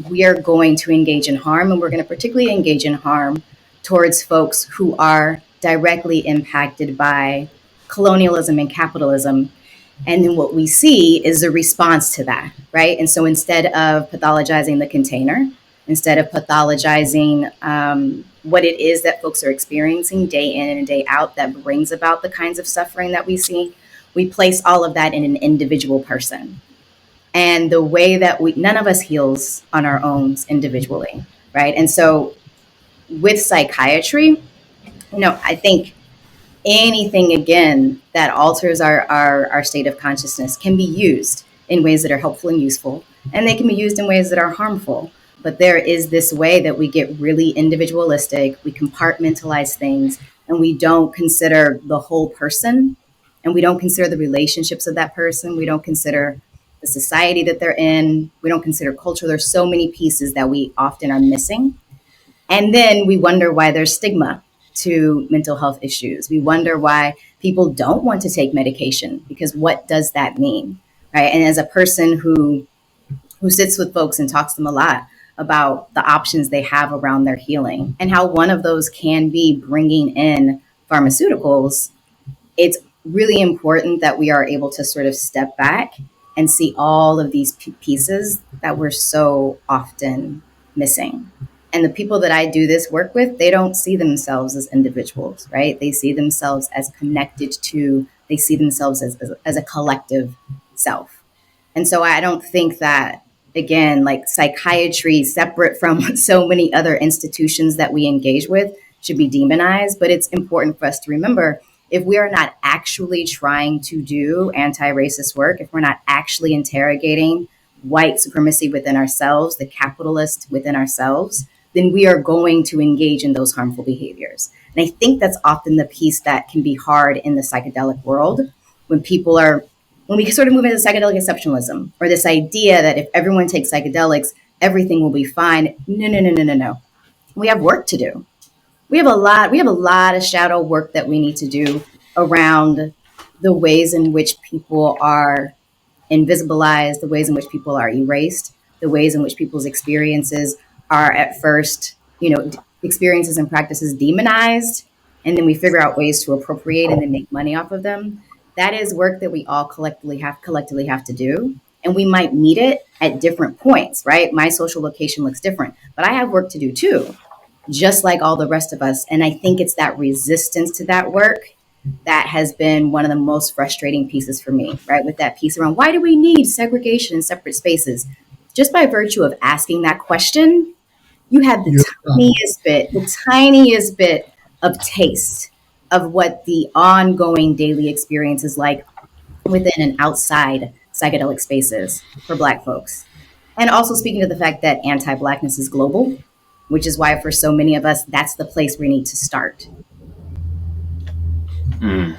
we are going to engage in harm, and we're going to particularly engage in harm towards folks who are directly impacted by colonialism and capitalism. And then what we see is a response to that, right? And so instead of pathologizing the container, instead of pathologizing what it is that folks are experiencing day in and day out that brings about the kinds of suffering that we see, we place all of that in an individual person. And the way that none of us heals on our own individually, right? And so with psychiatry, I think anything, again, that alters our state of consciousness can be used in ways that are helpful and useful, and they can be used in ways that are harmful. But there is this way that we get really individualistic, we compartmentalize things, and we don't consider the whole person, and we don't consider the relationships of that person. We don't consider the society that they're in. We don't consider culture. There's so many pieces that we often are missing. And then we wonder why there's stigma to mental health issues. We wonder why people don't want to take medication, because what does that mean, right? And as a person who sits with folks and talks to them a lot about the options they have around their healing and how one of those can be bringing in pharmaceuticals, it's really important that we are able to sort of step back and see all of these pieces that we're so often missing. And the people that I do this work with, they don't see themselves as individuals, right? They see themselves as connected to, they see themselves as a collective self. And so I don't think that, again, like psychiatry, separate from so many other institutions that we engage with, should be demonized. But it's important for us to remember, if we are not actually trying to do anti-racist work, if we're not actually interrogating white supremacy within ourselves, the capitalist within ourselves, then we are going to engage in those harmful behaviors. And I think that's often the piece that can be hard in the psychedelic world, when we sort of move into psychedelic exceptionalism, or this idea that if everyone takes psychedelics, everything will be fine. No. We have work to do. We have a lot of shadow work that we need to do around the ways in which people are invisibilized, the ways in which people are erased, the ways in which people's experiences are at first, experiences and practices demonized, and then we figure out ways to appropriate and then make money off of them. That is work that we all collectively have to do. And we might meet it at different points, right? My social location looks different, but I have work to do too. just like all the rest of us. And I think it's that resistance to that work that has been one of the most frustrating pieces for me, right? With that piece around why do we need segregation in separate spaces? Just by virtue of asking that question, you have the tiniest bit of taste of what the ongoing daily experience is like within and outside psychedelic spaces for Black folks. And also speaking to the fact that anti-Blackness is global, which is why for so many of us, that's the place we need to start. And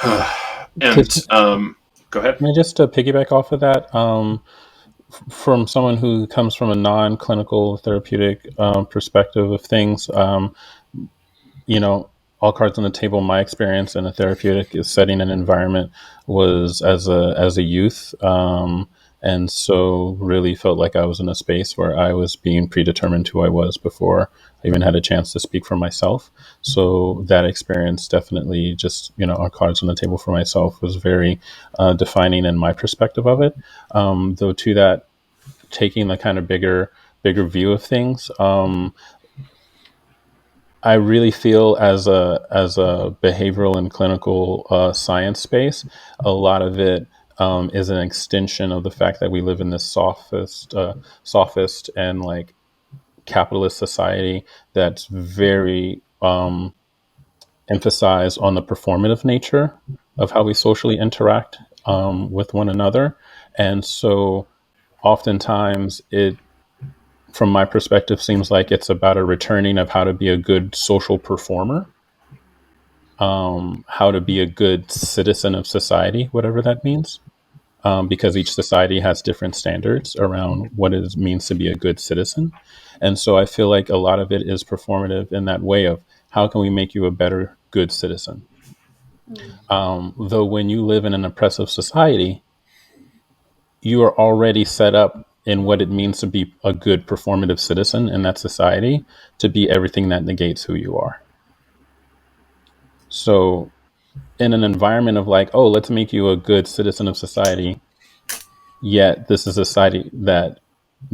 go ahead. I mean, just to piggyback off of that, from someone who comes from a non-clinical therapeutic perspective of things, all cards on the table. My experience in a therapeutic setting and environment was as a youth, and so really felt like I was in a space where I was being predetermined who I was before I even had a chance to speak for myself. So that experience definitely just, our cards on the table for myself was very defining in my perspective of it. Though to that, taking the kind of bigger view of things, I really feel as a behavioral and clinical science space, a lot of it is an extension of the fact that we live in this sophist and like capitalist society that's very emphasized on the performative nature of how we socially interact with one another, and so oftentimes it, from my perspective, seems like it's about a returning of how to be a good social performer, how to be a good citizen of society, whatever that means, because each society has different standards around what it means to be a good citizen. And so I feel like a lot of it is performative in that way of how can we make you a better, good citizen? Though when you live in an oppressive society, you are already set up in what it means to be a good performative citizen in that society, to be everything that negates who you are. So in an environment of like, oh, let's make you a good citizen of society, yet this is a society that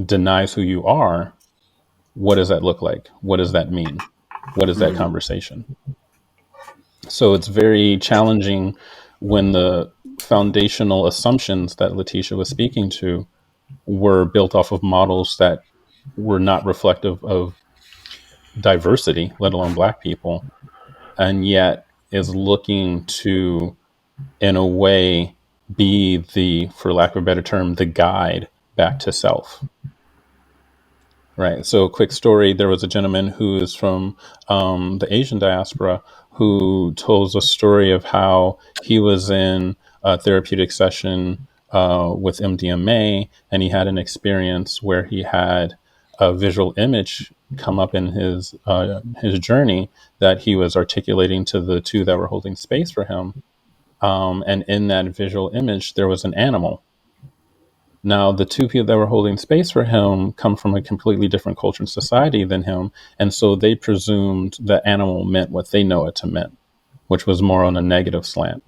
denies who you are, what does that look like? What does that mean? What is that conversation? So it's very challenging when the foundational assumptions that Leticia was speaking to were built off of models that were not reflective of diversity, let alone Black people, and yet is looking to, in a way, be the, for lack of a better term, the guide back to self. Right. So, quick story: there was a gentleman who is from the Asian diaspora who told a story of how he was in a therapeutic session with MDMA, and he had an experience where he had a visual image come up in his journey that he was articulating to the two that were holding space for him. And in that visual image, there was an animal. Now, the two people that were holding space for him come from a completely different culture and society than him. And so they presumed that animal meant what they know it to mean, which was more on a negative slant.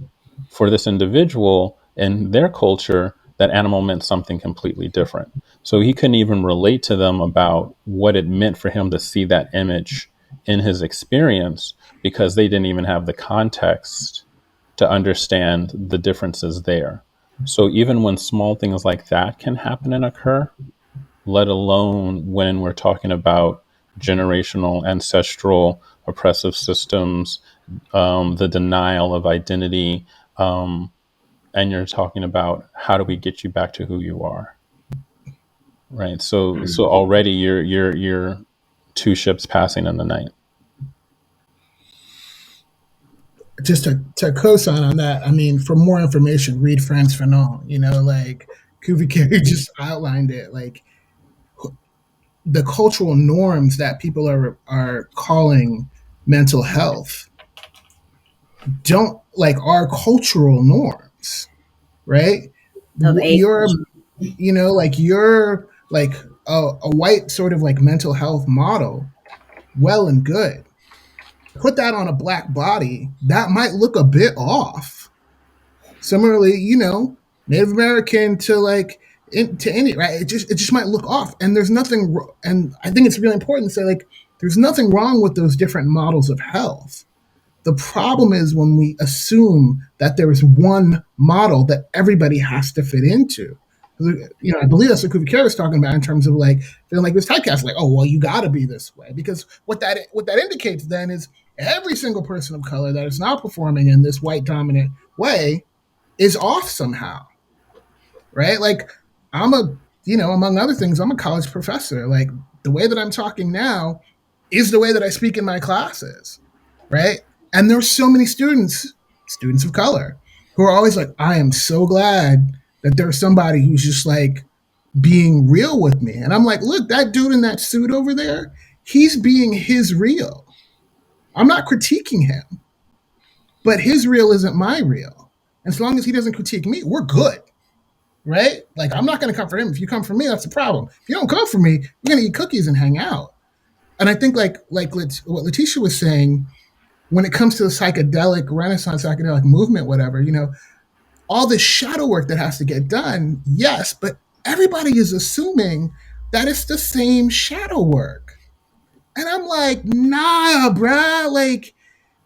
For this individual, in their culture, that animal meant something completely different. So he couldn't even relate to them about what it meant for him to see that image in his experience, because they didn't even have the context to understand the differences there. So even when small things like that can happen and occur, let alone when we're talking about generational, ancestral, oppressive systems, the denial of identity, and you're talking about how do we get you back to who you are, right? So already you're two ships passing in the night. Just to co-sign on that, I mean, for more information, read Frantz Fanon. Like Kufikiri just outlined it. Like the cultural norms that people are calling mental health don't like our cultural norms, right? You're like a white sort of like mental health model, well and good. Put that on a Black body, that might look a bit off. Similarly, Native American to like to any, right? It just might look off, and there's nothing. And I think it's really important to say, like, there's nothing wrong with those different models of health. The problem is when we assume that there is one model that everybody has to fit into. I believe that's what Kufikiri was talking about in terms of like feeling like this typecast, like, oh, well, you got to be this way, because what that indicates then is every single person of color that is not performing in this white dominant way is off somehow, right? Like, among other things, I'm a college professor. Like, the way that I'm talking now is the way that I speak in my classes, right? And there's so many students of color, who are always like, I am so glad that there's somebody who's just like being real with me. And I'm like, look, that dude in that suit over there, he's being his real. I'm not critiquing him, but his real isn't my real. And as long as he doesn't critique me, we're good, right? Like, I'm not going to come for him. If you come for me, that's the problem. If you don't come for me, we're going to eat cookies and hang out. And I think like what Leticia was saying, when it comes to the psychedelic Renaissance, psychedelic movement, whatever, all this shadow work that has to get done, yes, but everybody is assuming that it's the same shadow work. And I'm like, nah, bruh. Like,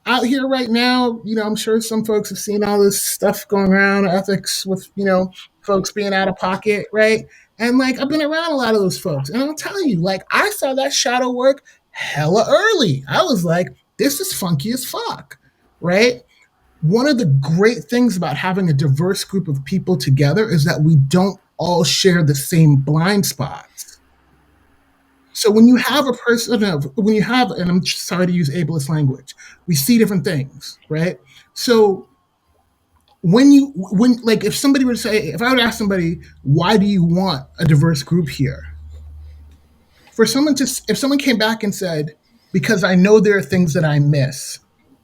out here right now, I'm sure some folks have seen all this stuff going around, ethics with, folks being out of pocket, right? And like, I've been around a lot of those folks. And I'm telling you, like, I saw that shadow work hella early. I was like, this is funky as fuck, right? One of the great things about having a diverse group of people together is that we don't all share the same blind spots. So when you have a person, and I'm sorry to use ableist language, we see different things, right? So if somebody were to say, if I would ask somebody, why do you want a diverse group here? If someone came back and said, because I know there are things that I miss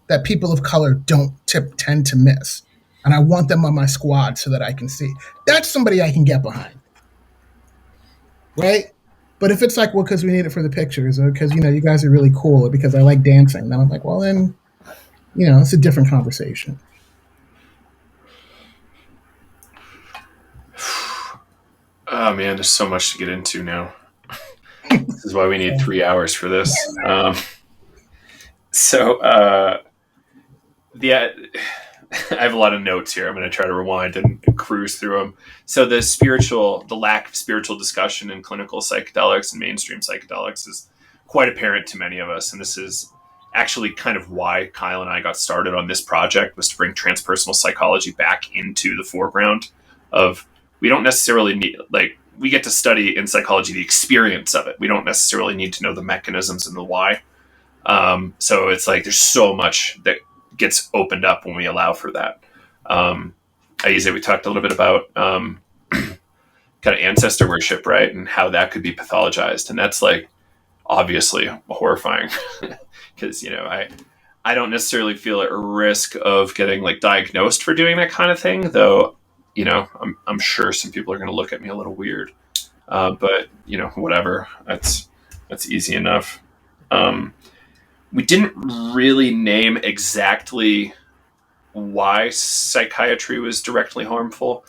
that people of color don't tend to miss, and I want them on my squad so that I can see. That's somebody I can get behind, right? But if it's like, well, because we need it for the pictures, or because, you guys are really cool, or because I like dancing, then I'm like, well, then, it's a different conversation. Oh, man, there's so much to get into now. This is why we need 3 hours for this. I have a lot of notes here. I'm going to try to rewind and cruise through them. So the lack of spiritual discussion in clinical psychedelics and mainstream psychedelics is quite apparent to many of us. And this is actually kind of why Kyle and I got started on this project, was to bring transpersonal psychology back into the foreground of, we don't necessarily need, like, we get to study in psychology the experience of it. We don't necessarily need to know the mechanisms and the why. So it's like, there's so much that gets opened up when we allow for that. Ayize, we talked a little bit about kind of ancestor worship, right? And how that could be pathologized. And that's like, obviously horrifying because, I don't necessarily feel at risk of getting like diagnosed for doing that kind of thing, though. I'm sure some people are going to look at me a little weird, but whatever. That's easy enough. We didn't really name exactly why psychiatry was directly harmful.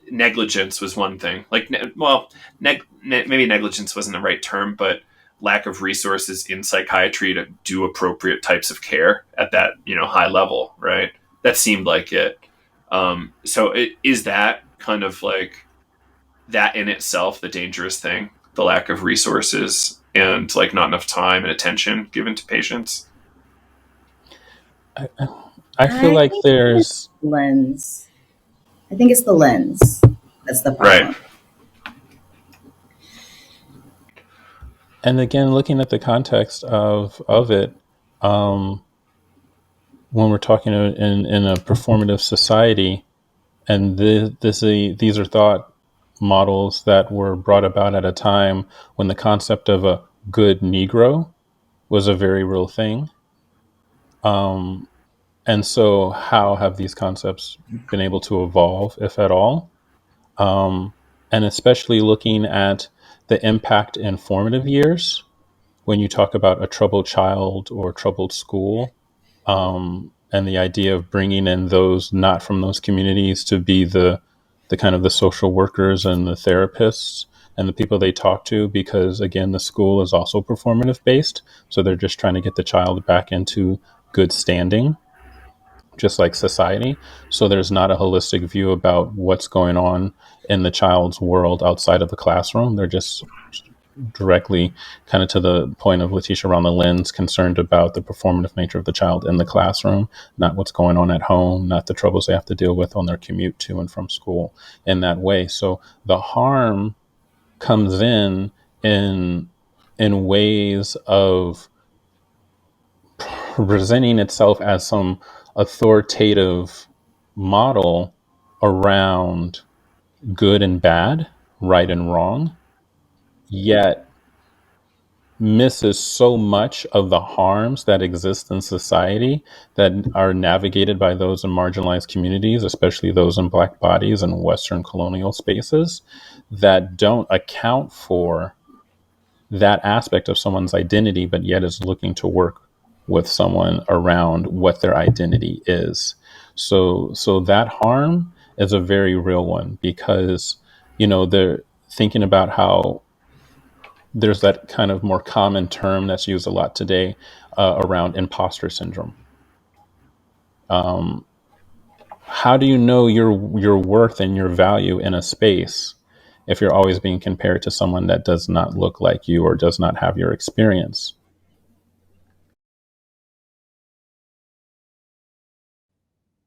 Negligence was one thing. Like, maybe negligence wasn't the right term, but lack of resources in psychiatry to do appropriate types of care at that, high level, right? That seemed like it. So is that kind of like that in itself the dangerous thing, the lack of resources and like not enough time and attention given to patients? I feel like there's lens. I think it's the lens that's the problem. Right. And again, looking at the context of it, when we're talking in a performative society, and these are thought models that were brought about at a time when the concept of a good Negro was a very real thing. And so how have these concepts been able to evolve, if at all? And especially looking at the impact in formative years, when you talk about a troubled child or troubled school, and the idea of bringing in those not from those communities to be the the kind of the social workers and the therapists and the people they talk to, because again, the school is also performative based. So they're just trying to get the child back into good standing, just like society. So there's not a holistic view about what's going on in the child's world outside of the classroom. They're just directly kind of to the point of Leticia around the lens, concerned about the performative nature of the child in the classroom, not what's going on at home, not the troubles they have to deal with on their commute to and from school in that way. So the harm comes in ways of presenting itself as some authoritative model around good and bad, right and wrong, yet misses so much of the harms that exist in society that are navigated by those in marginalized communities, especially those in Black bodies and Western colonial spaces, that don't account for that aspect of someone's identity, but yet is looking to work with someone around what their identity is. So that harm is a very real one, because, they're thinking about how there's that kind of more common term that's used a lot today around imposter syndrome. How do you know your worth and your value in a space if you're always being compared to someone that does not look like you or does not have your experience?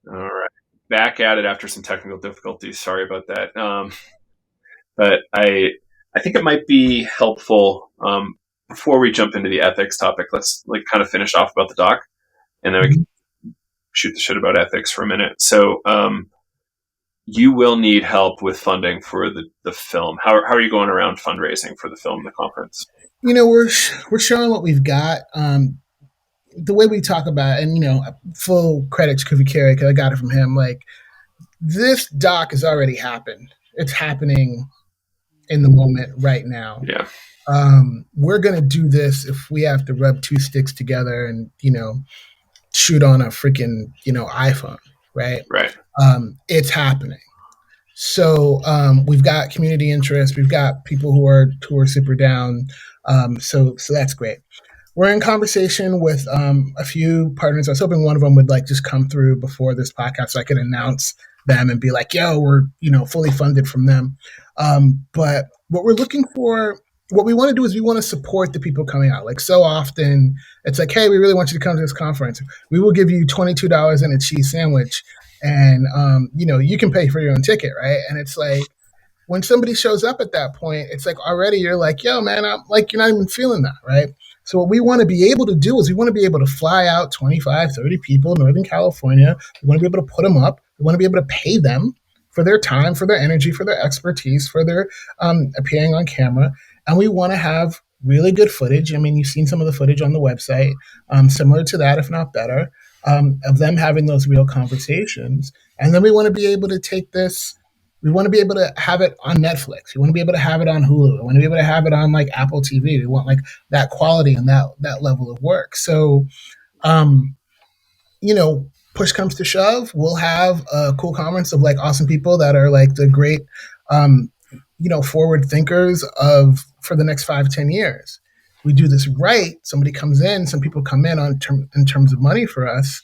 All right. Back at it after some technical difficulties. Sorry about that. But I think it might be helpful, before we jump into the ethics topic. Let's kind of finish off about the doc, and then we can shoot the shit about ethics for a minute. So, you will need help with funding for the film. How are you going around fundraising for the film, the conference? We're showing what we've got. The way we talk about it, and full credit to Kufikiri, because I got it from him. Like, this doc has already happened. It's happening in the moment right now. Yeah. We're gonna do this if we have to rub two sticks together and shoot on a freaking iPhone, right? Right. It's happening. So we've got community interest. We've got people who are super down. So that's great. We're in conversation with a few partners. I was hoping one of them would just come through before this podcast so I could announce them and be like, yo, we're fully funded from them. But what we're looking for, what we want to do is we want to support the people coming out. Like, so often it's like, hey, we really want you to come to this conference. We will give you $22 and a cheese sandwich, and you can pay for your own ticket, right? And it's like, when somebody shows up at that point, it's like already you're like, yo, man, I'm like, you're not even feeling that, right? So what we want to be able to do is we want to be able to fly out 25, 30 people in Northern California. We want to be able to put them up. We want to be able to pay them for their time, for their energy, for their expertise, for their appearing on camera. And we want to have really good footage. I mean, you've seen some of the footage on the website, similar to that, if not better, of them having those real conversations. And then we want to be able to take this. We want to be able to have it on Netflix. We want to be able to have it on Hulu. We want to be able to have it on Apple TV. We want that quality and that level of work. So, push comes to shove, we'll have a cool conference of awesome people that are the great, forward thinkers for the next 5-10 years. We do this right. Somebody comes in, some people come in in terms of money for us.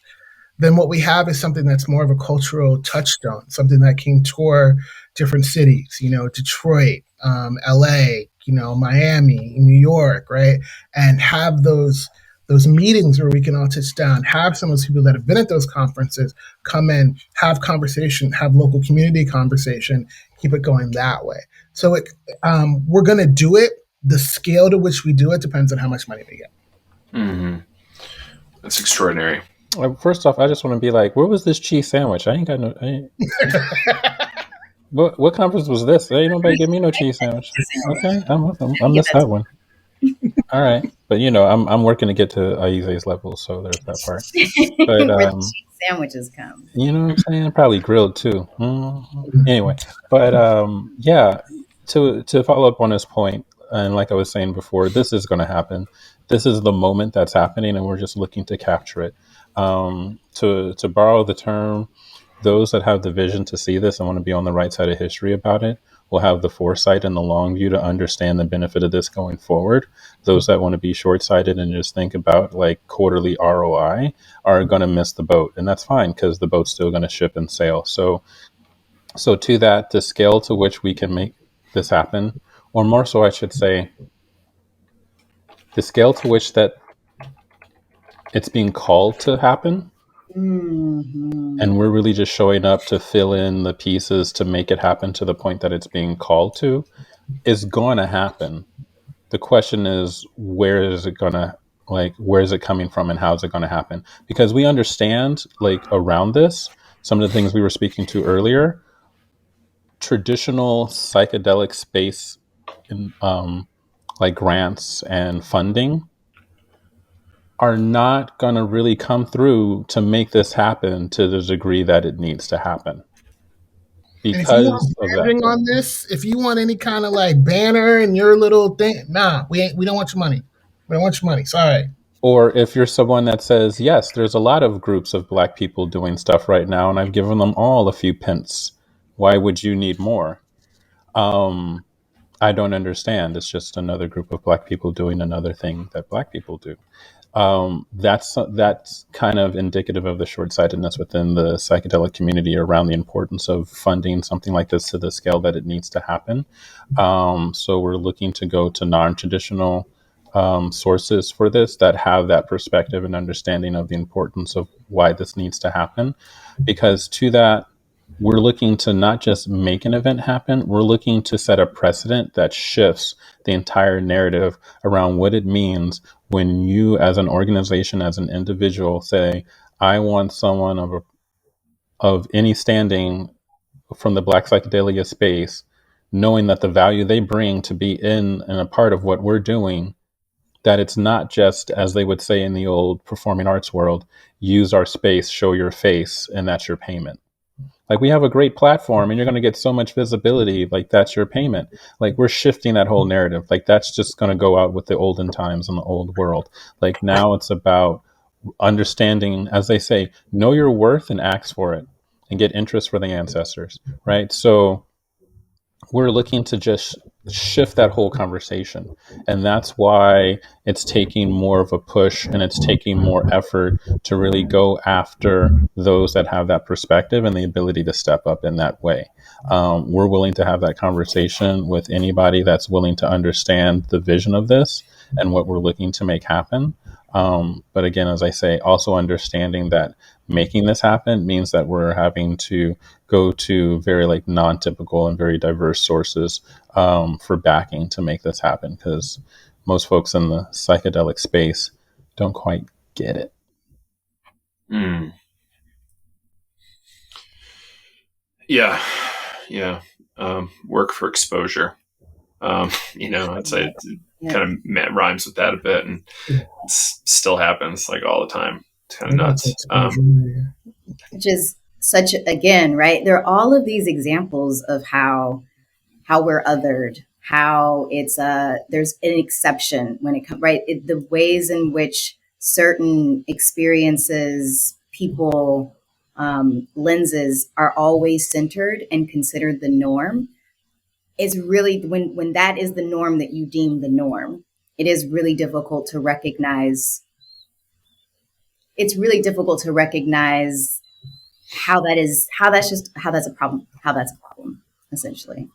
Then what we have is something that's more of a cultural touchstone, something that can tour different cities, Detroit, LA, Miami, New York, right? And have those meetings where we can all sit down, have some of those people that have been at those conferences come in, have conversation, have local community conversation, keep it going that way. So we're going to do it. The scale to which we do it depends on how much money we get. Mm-hmm. That's extraordinary. First off, I just want to be like, where was this cheese sandwich? I ain't got no. What conference was this? Ain't nobody give me no cheese sandwich. Okay, I missed that one. All right, but I'm working to get to Ayize's level, so there's that part. But where the cheese sandwiches come. You know what I'm saying? Probably grilled too. Anyway, but yeah, to follow up on this point, and like I was saying before, this is going to happen. This is the moment that's happening, and we're just looking to capture it. To borrow the term those that have the vision to see this and want to be on the right side of history about it will have the foresight and the long view to understand the benefit of this going forward. Those that want to be short-sighted and just think about like quarterly ROI are going to miss the boat, and that's fine because the boat's still going to ship and sail. So to that, the scale to which we can make this happen, or more so I should say, the scale to which that it's being called to happen, and we're really just showing up to fill in the pieces to make it happen to the point that it's being called to, is going to happen. The question is, where is it coming from and how is it going to happen? Because we understand, like, around this, some of the things we were speaking to earlier, traditional psychedelic space in, like grants and funding are not going to really come through to make this happen to the degree that it needs to happen. And if you want Because of that. branding on this, if you want any kind of like banner and your little thing, nah, we don't want your money. We don't want your money. Sorry. Or if you're someone that says, yes, there's a lot of groups of Black people doing stuff right now, and I've given them all a few pence. Why would you need more? I don't understand. It's just another group of Black people doing another thing that Black people do. That's kind of indicative of the short-sightedness within the psychedelic community around the importance of funding something like this to the scale that it needs to happen. So we're looking to go to non-traditional sources for this that have that perspective and understanding of the importance of why this needs to happen. Because to that, we're looking to not just make an event happen, we're looking to set a precedent that shifts the entire narrative around what it means when you as an organization, as an individual say, I want someone of any standing from the Black psychedelia space, knowing that the value they bring to be in and a part of what we're doing, that it's not just, as they would say in the old performing arts world, use our space, show your face, and that's your payment. Like, we have a great platform and you're going to get so much visibility, like that's your payment. Like, we're shifting that whole narrative. Like, that's just going to go out with the olden times and the old world. Like, now it's about understanding, as they say, know your worth and ask for it and get interest for the ancestors, right? So we're looking to just shift that whole conversation. And that's why it's taking more of a push and it's taking more effort to really go after those that have that perspective and the ability to step up in that way. We're willing to have that conversation with anybody that's willing to understand the vision of this and what we're looking to make happen. But again, as I say, also understanding that making this happen means that we're having to go to very like non-typical and very diverse sources for backing to make this happen, because most folks in the psychedelic space don't quite get it. Yeah. Work for exposure. It kind of rhymes with that a bit, and it still happens like all the time. It's kind of nuts. Which is such, again, right? There are all of these examples of how we're othered, how it's there's an exception when it comes, right? The ways in which certain experiences, people, lenses are always centered and considered the norm. It's really when that is the norm that you deem the norm, it is really difficult to recognize. It's really difficult to recognize how that's a problem, essentially.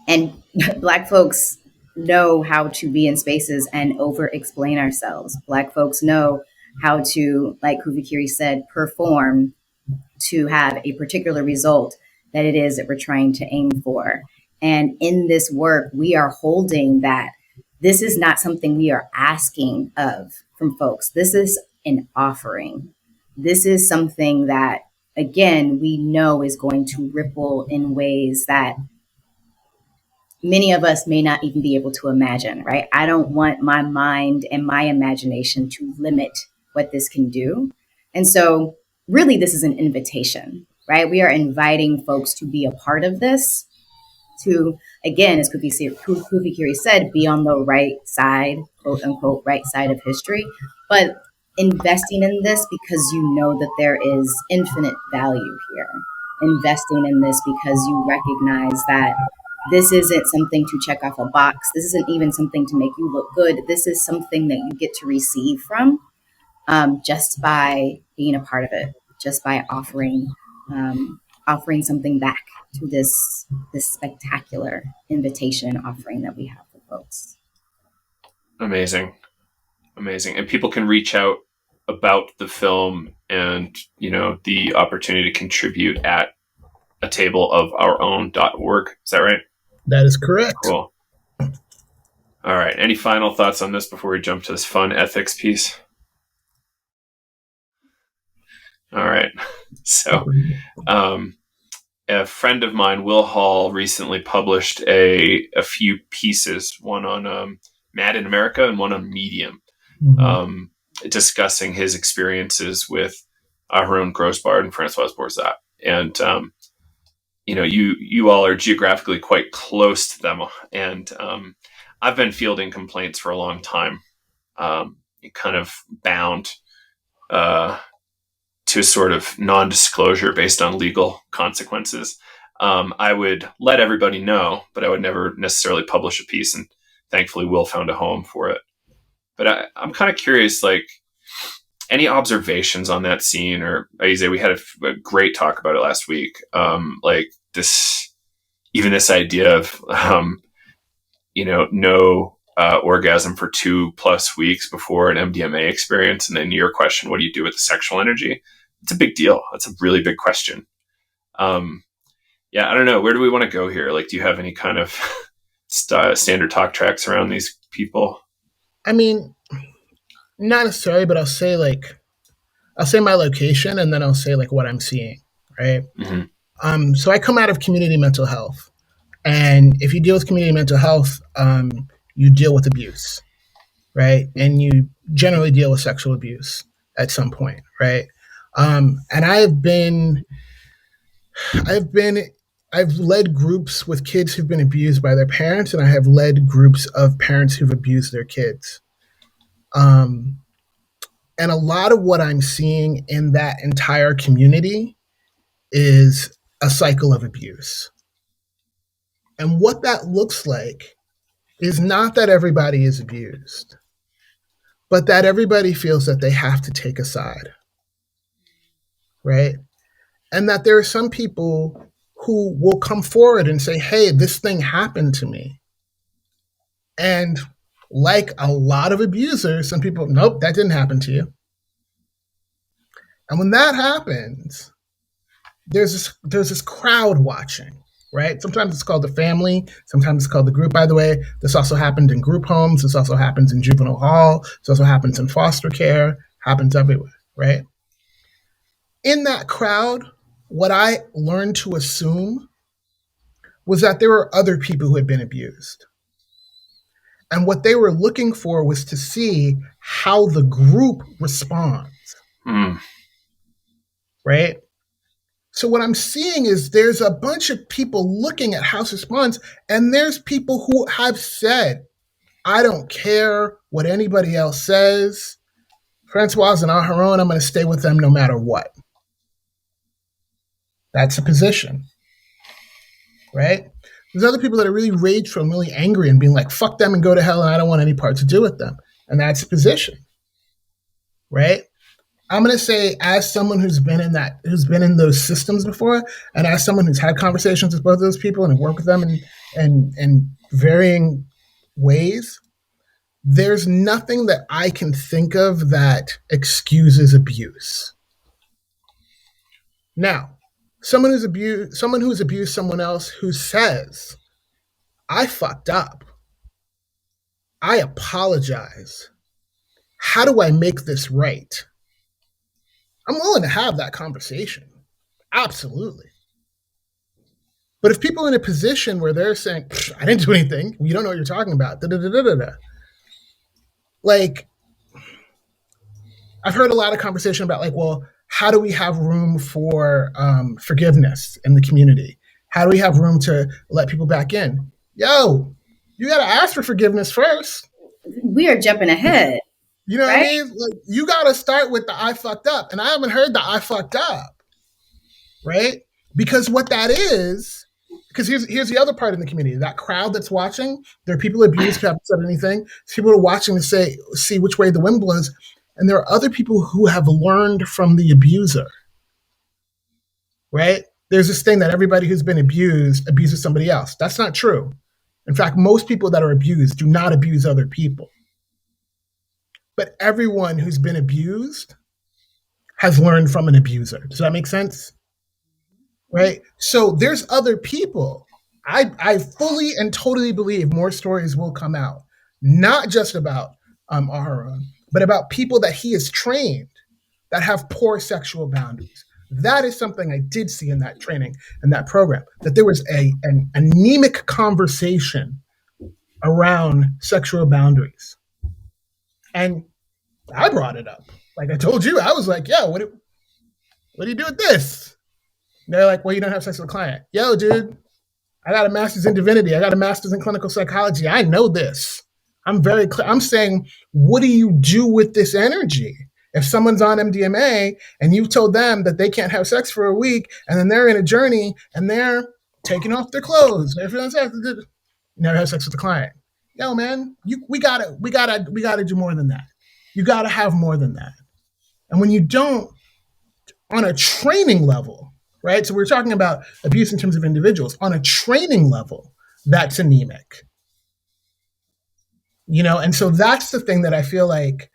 And Black folks know how to be in spaces and over explain ourselves. Black folks know how to, like Kufikiri said, perform to have a particular result that it is that we're trying to aim for. And in this work, we are holding that this is not something we are asking of from folks. This is an offering. This is something that, again, we know is going to ripple in ways that many of us may not even be able to imagine, right? I don't want my mind and my imagination to limit what this can do. And so really, this is an invitation, right? We are inviting folks to be a part of this, to, again, as Kufikiri said, be on the right side, quote unquote, right side of history. But investing in this because you know that there is infinite value here. Investing in this because you recognize that this isn't something to check off a box. This isn't even something to make you look good. This is something that you get to receive from, just by being a part of it, just by offering something back to this spectacular invitation offering that we have for folks. Amazing. And people can reach out about the film and, the opportunity to contribute at a table of our own.org. Is that right? That is correct. Cool. All right. Any final thoughts on this before we jump to this fun ethics piece? All right. So, a friend of mine, Will Hall, recently published a few pieces, one on Mad in America and one on Medium, discussing his experiences with Aharon Grossbard and Francoise Borzat. And, you all are geographically quite close to them. And I've been fielding complaints for a long time, kind of bound to a sort of non-disclosure based on legal consequences. I would let everybody know, but I would never necessarily publish a piece. And thankfully, Will found a home for it. But I'm kind of curious, like, any observations on that scene? Or Ayize, we had a great talk about it last week. Like this idea of, no orgasm for 2+ weeks before an MDMA experience. And then your question, what do you do with the sexual energy? It's a big deal. It's a really big question. I don't know. Where do we want to go here? Like, do you have any kind of standard talk tracks around these people? I mean, not necessarily, but I'll say my location, and then I'll say like what I'm seeing, right? Mm-hmm. So I come out of community mental health, and if you deal with community mental health, you deal with abuse, right? And you generally deal with sexual abuse at some point, right? And I've led groups with kids who've been abused by their parents, and I have led groups of parents who've abused their kids. And a lot of what I'm seeing in that entire community is a cycle of abuse. And what that looks like is not that everybody is abused, but that everybody feels that they have to take a side, right? And that there are some people who will come forward and say, hey, this thing happened to me. And like a lot of abusers, some people, nope, that didn't happen to you. And when that happens, there's this crowd watching, right? Sometimes it's called the family. Sometimes it's called the group. By the way, this also happened in group homes. This also happens in juvenile hall. This also happens in foster care, happens everywhere, right? In that crowd, what I learned to assume was that there were other people who had been abused. And what they were looking for was to see how the group responds, right? So what I'm seeing is there's a bunch of people looking at how it responds, and there's people who have said, I don't care what anybody else says. Francoise and Aharon, I'm going to stay with them no matter what. That's a position, right? There's other people that are really rageful and really angry and being like, fuck them and go to hell, and I don't want any part to do with them. And that's a position, right? I'm going to say, as someone who's been in those systems before, and as someone who's had conversations with both of those people and worked with them in varying ways, there's nothing that I can think of that excuses abuse. Now, someone who's abused someone else who says, I fucked up. I apologize. How do I make this right? I'm willing to have that conversation. Absolutely. But if people are in a position where they're saying, I didn't do anything, you don't know what you're talking about, like, I've heard a lot of conversation about like, well, how do we have room for forgiveness in the community? How do we have room to let people back in? Yo, you got to ask for forgiveness first. We are jumping ahead. You know what I Right? mean? Like, you got to start with the I fucked up. And I haven't heard the I fucked up, right? Because what that is, because here's the other part in the community, that crowd that's watching, there are people abused who haven't said anything. There's people who are watching to see which way the wind blows. And there are other people who have learned from the abuser, right? There's this thing that everybody who's been abused abuses somebody else. That's not true. In fact, most people that are abused do not abuse other people. But everyone who's been abused has learned from an abuser. Does that make sense? Right? So there's other people. I fully and totally believe more stories will come out, not just about Aharon, but about people that he has trained that have poor sexual boundaries. That is something I did see in that training and that program, that there was an anemic conversation around sexual boundaries. And I brought it up. Like I told you, I was like, yo, what do you do with this? And they're like, well, you don't have sex with a client. Yo, dude, I got a master's in divinity. I got a master's in clinical psychology. I know this. I'm very clear. I'm saying, what do you do with this energy? If someone's on MDMA and you told them that they can't have sex for a week, and then they're in a journey and they're taking off their clothes, never have sex with the client. Yo, man, we gotta do more than that. You gotta have more than that. And when you don't, on a training level, right? So we're talking about abuse in terms of individuals. On a training level, that's anemic. And so that's the thing that I feel like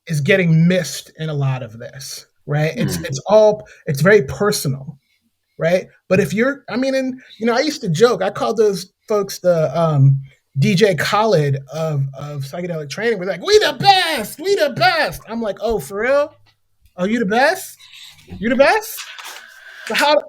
is getting missed in a lot of this, right? It's very personal, right? But if you're, I used to joke, I called those folks the DJ Khaled of psychedelic training. We're like, we the best. I'm like, oh, for real? Oh, you the best? You the best?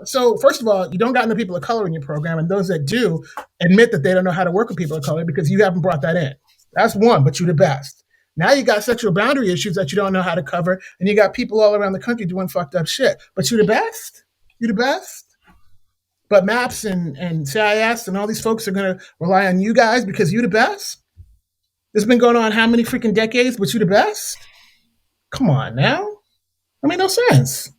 So first of all, you don't got no people of color in your program, and those that do admit that they don't know how to work with people of color because you haven't brought that in. That's one, but you the best. Now you got sexual boundary issues that you don't know how to cover, and you got people all around the country doing fucked up shit. But you the best? You the best? But MAPS and CIS and all these folks are going to rely on you guys because you the best? This has been going on how many freaking decades, but you the best? Come on now. I mean, no sense.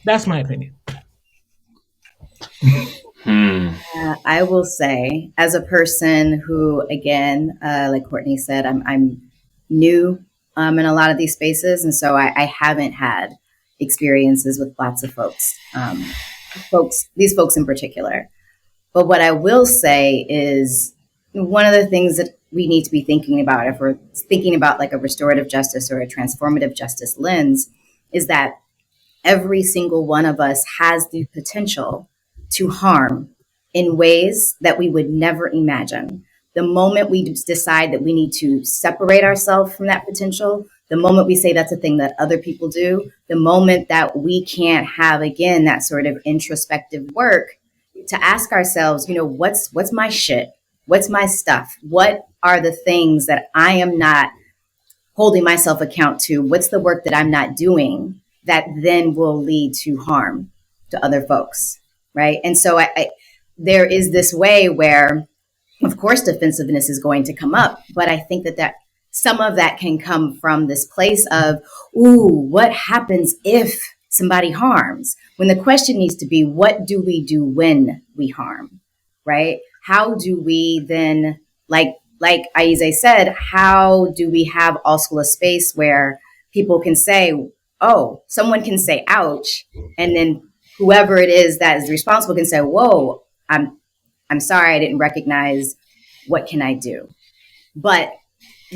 That's my opinion. I will say, as a person who, again, like Courtney said, I'm new in a lot of these spaces, and so I haven't had experiences with lots of folks, these folks in particular. But what I will say is one of the things that we need to be thinking about, if we're thinking about like a restorative justice or a transformative justice lens, is that every single one of us has the potential to harm in ways that we would never imagine. The moment we decide that we need to separate ourselves from that potential, the moment we say that's a thing that other people do, the moment that we can't have, again, that sort of introspective work to ask ourselves, what's my shit? What's my stuff? What are the things that I am not holding myself account to? What's the work that I'm not doing that then will lead to harm to other folks, right? And so there is this way where, of course, defensiveness is going to come up, but I think that some of that can come from this place of, ooh, what happens if somebody harms? When the question needs to be, what do we do when we harm, right? How do we then, like Ayize said, how do we have also a space where people can say, oh, someone can say, ouch, and then whoever it is that is responsible can say, whoa, I'm sorry, I didn't recognize. What can I do? But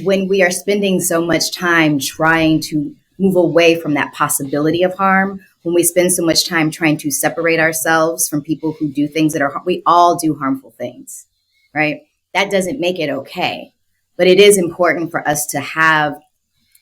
when we are spending so much time trying to move away from that possibility of harm, when we spend so much time trying to separate ourselves from people who do things that we all do harmful things, right? That doesn't make it okay. But it is important for us to have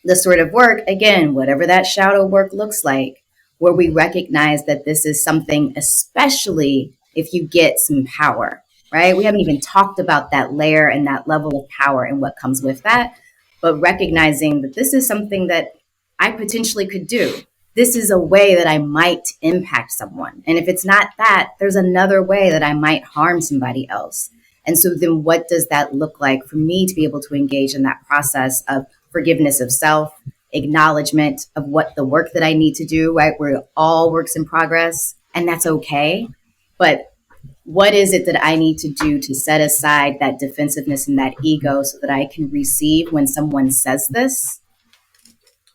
the sort of work, again, whatever that shadow work looks like, where we recognize that this is something, especially if you get some power, right? We haven't even talked about that layer and that level of power and what comes with that, but recognizing that this is something that I potentially could do. This is a way that I might impact someone. And if it's not that, there's another way that I might harm somebody else. And so then what does that look like for me to be able to engage in that process of forgiveness of self, acknowledgement of what the work that I need to do, right? We're all works in progress, and that's okay. But what is it that I need to do to set aside that defensiveness and that ego so that I can receive when someone says this?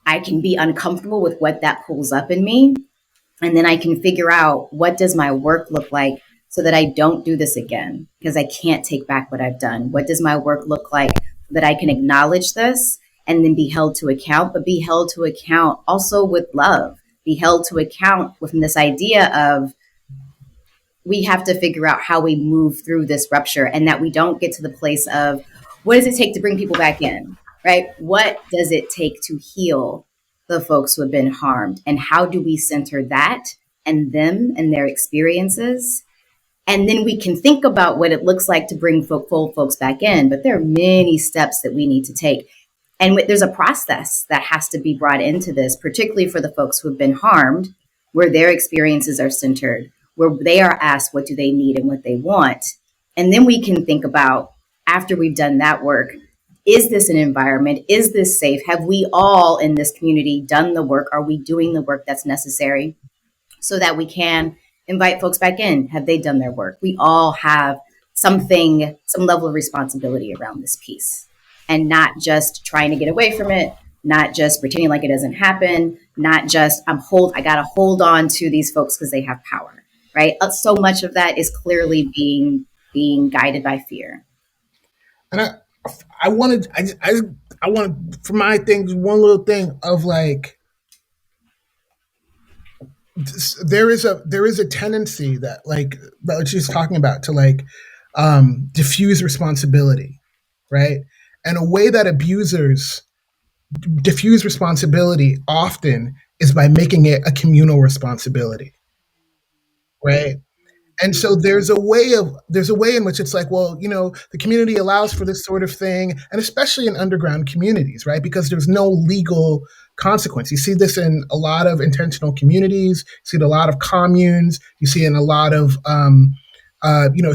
I can be uncomfortable with what that pulls up in me. And then I can figure out, what does my work look like so that I don't do this again? Because I can't take back what I've done. What does my work look like so that I can acknowledge this and then be held to account, but be held to account also with love, be held to account with this idea of, we have to figure out how we move through this rupture, and that we don't get to the place of, what does it take to bring people back in, right? What does it take to heal the folks who have been harmed? And how do we center that and them and their experiences? And then we can think about what it looks like to bring full folks back in. But there are many steps that we need to take. And there's a process that has to be brought into this, particularly for the folks who have been harmed, where their experiences are centered, where they are asked what do they need and what they want. And then we can think about, after we've done that work, is this an environment? Is this safe? Have we all in this community done the work? Are we doing the work that's necessary so that we can invite folks back in? Have they done their work? We all have some level of responsibility around this piece, and not just trying to get away from it, not just pretending like it doesn't happen, not just I got to hold on to these folks because they have power, right? So much of that is clearly being guided by fear. And I wanted for my things, one little thing of like, there is a tendency that, like, that she's talking about, to like diffuse responsibility, right? And a way that abusers diffuse responsibility often is by making it a communal responsibility, right? And so there's a way in which it's like, well, the community allows for this sort of thing, and especially in underground communities, right? Because there's no legal consequence. You see this in a lot of intentional communities. You see it in a lot of communes. You see it in a lot of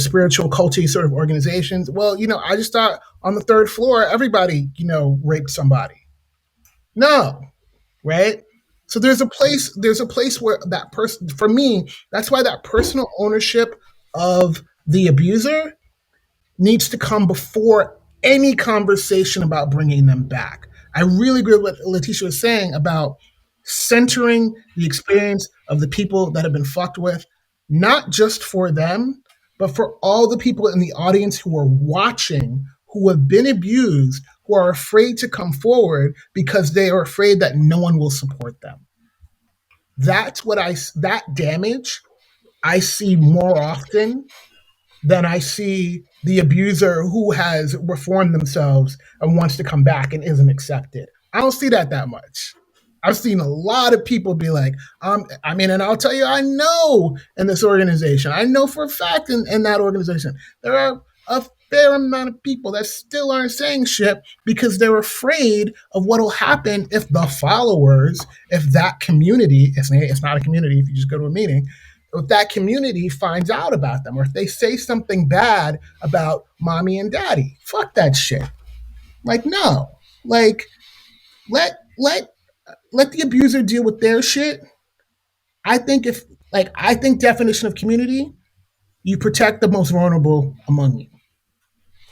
spiritual culty sort of organizations. Well, I just thought on the third floor everybody raped somebody. No, right? So there's a place where that person, for me, that's why that personal ownership of the abuser needs to come before any conversation about bringing them back. I really agree with what Leticia was saying about centering the experience of the people that have been fucked with, not just for them, but for all the people in the audience who are watching, who have been abused, who are afraid to come forward because they are afraid that no one will support them. That damage I see more often than I see the abuser who has reformed themselves and wants to come back and isn't accepted. I don't see that much. I've seen a lot of people be like, and I'll tell you, I know in this organization, I know for a fact in that organization, there are a fair amount of people that still aren't saying shit because they're afraid of what will happen if the followers, if that community, it's not a community if you just go to a meeting, if that community finds out about them, or if they say something bad about mommy and daddy. Fuck that shit. Like, no. Like, let the abuser deal with their shit. I think definition of community, you protect the most vulnerable among you.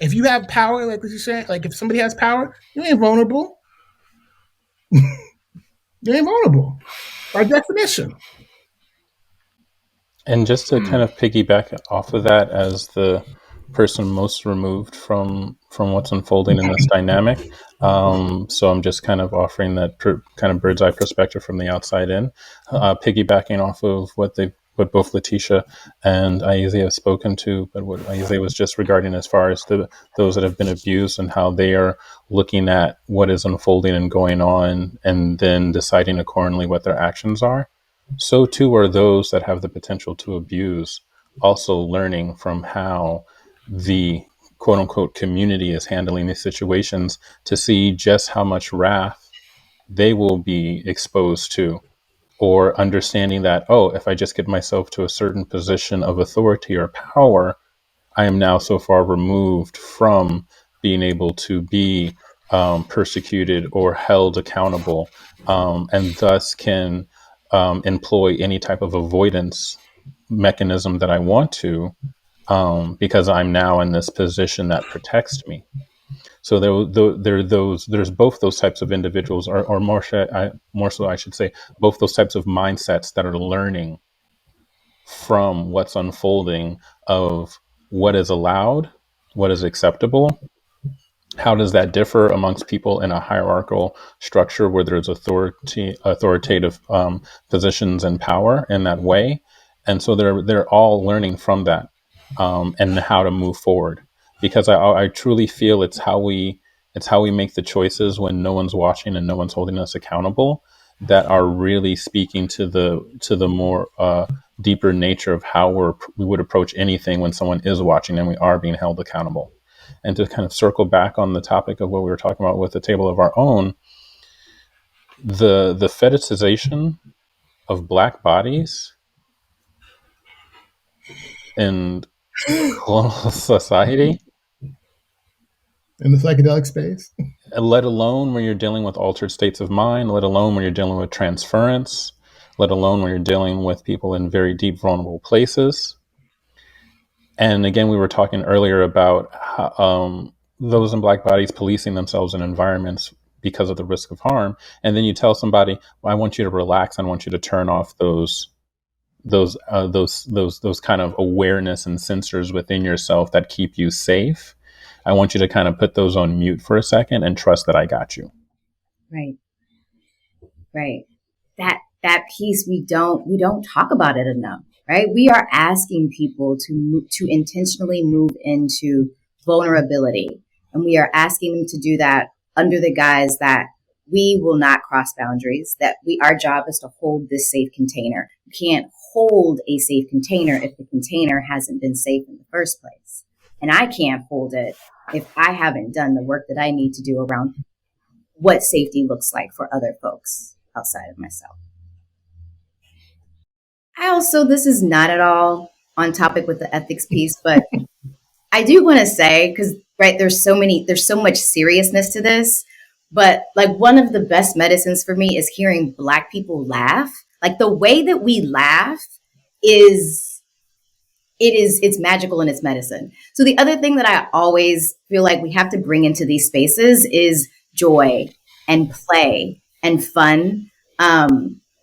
If you have power, like what you're saying, like if somebody has power, you ain't vulnerable. You ain't vulnerable by definition. And just to kind of piggyback off of that, as the person most removed from what's unfolding in this dynamic, so I'm just kind of offering that kind of bird's eye perspective from the outside in, piggybacking off of what both Leticia and Ayize have spoken to, but what Ayize was just regarding as far as those that have been abused and how they are looking at what is unfolding and going on, and then deciding accordingly what their actions are. So too are those that have the potential to abuse, also learning from how the quote unquote community is handling these situations to see just how much wrath they will be exposed to, or understanding that, if I just get myself to a certain position of authority or power, I am now so far removed from being able to be persecuted or held accountable, and thus can employ any type of avoidance mechanism that I want to, because I'm now in this position that protects me. So there's both those types of individuals, or more so I should say, both those types of mindsets that are learning from what's unfolding of what is allowed, what is acceptable. How does that differ amongst people in a hierarchical structure where there's authoritative positions and power in that way? And so they're all learning from that, and how to move forward. Because I truly feel it's how we make the choices when no one's watching and no one's holding us accountable, that are really speaking to the more deeper nature of how we would approach anything when someone is watching and we are being held accountable. And to kind of circle back on the topic of what we were talking about with the table of our own, the fetishization of Black bodies in colonial society, in the psychedelic space. let alone when you're dealing with altered states of mind, let alone when you're dealing with transference, let alone when you're dealing with people in very deep, vulnerable places. And again, we were talking earlier about how, those in Black bodies policing themselves in environments because of the risk of harm. And then you tell somebody, well, I want you to relax. I want you to turn off those kind of awareness and sensors within yourself that keep you safe. I want you to kind of put those on mute for a second and trust that I got you. Right. That piece, we don't talk about it enough, right? We are asking people to intentionally move into vulnerability, and we are asking them to do that under the guise that we will not cross boundaries, that our job is to hold this safe container. You can't hold a safe container if the container hasn't been safe in the first place. And I can't hold it if I haven't done the work that I need to do around what safety looks like for other folks outside of myself. This is not at all on topic with the ethics piece, but I do want to say, because right, there's so much seriousness to this, but like one of the best medicines for me is hearing Black people laugh. Like the way that we laugh it's magical in its medicine. So the other thing that I always feel like we have to bring into these spaces is joy and play and fun,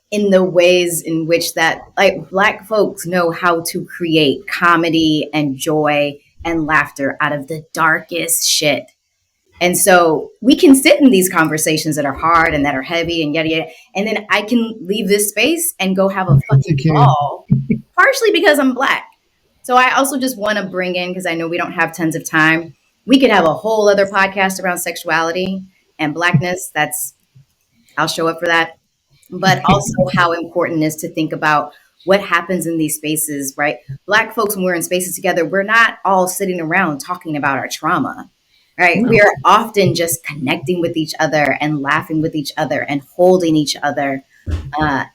in the ways in which that like Black folks know how to create comedy and joy and laughter out of the darkest shit. And so we can sit in these conversations that are hard and that are heavy and yada yada, and then I can leave this space and go have a fucking ball, partially because I'm Black. So I also just want to bring in, because I know we don't have tons of time, we could have a whole other podcast around sexuality and Blackness. I'll show up for that. But also how important it is to think about what happens in these spaces, right? Black folks, when we're in spaces together, we're not all sitting around talking about our trauma, right? No. We are often just connecting with each other and laughing with each other and holding each other.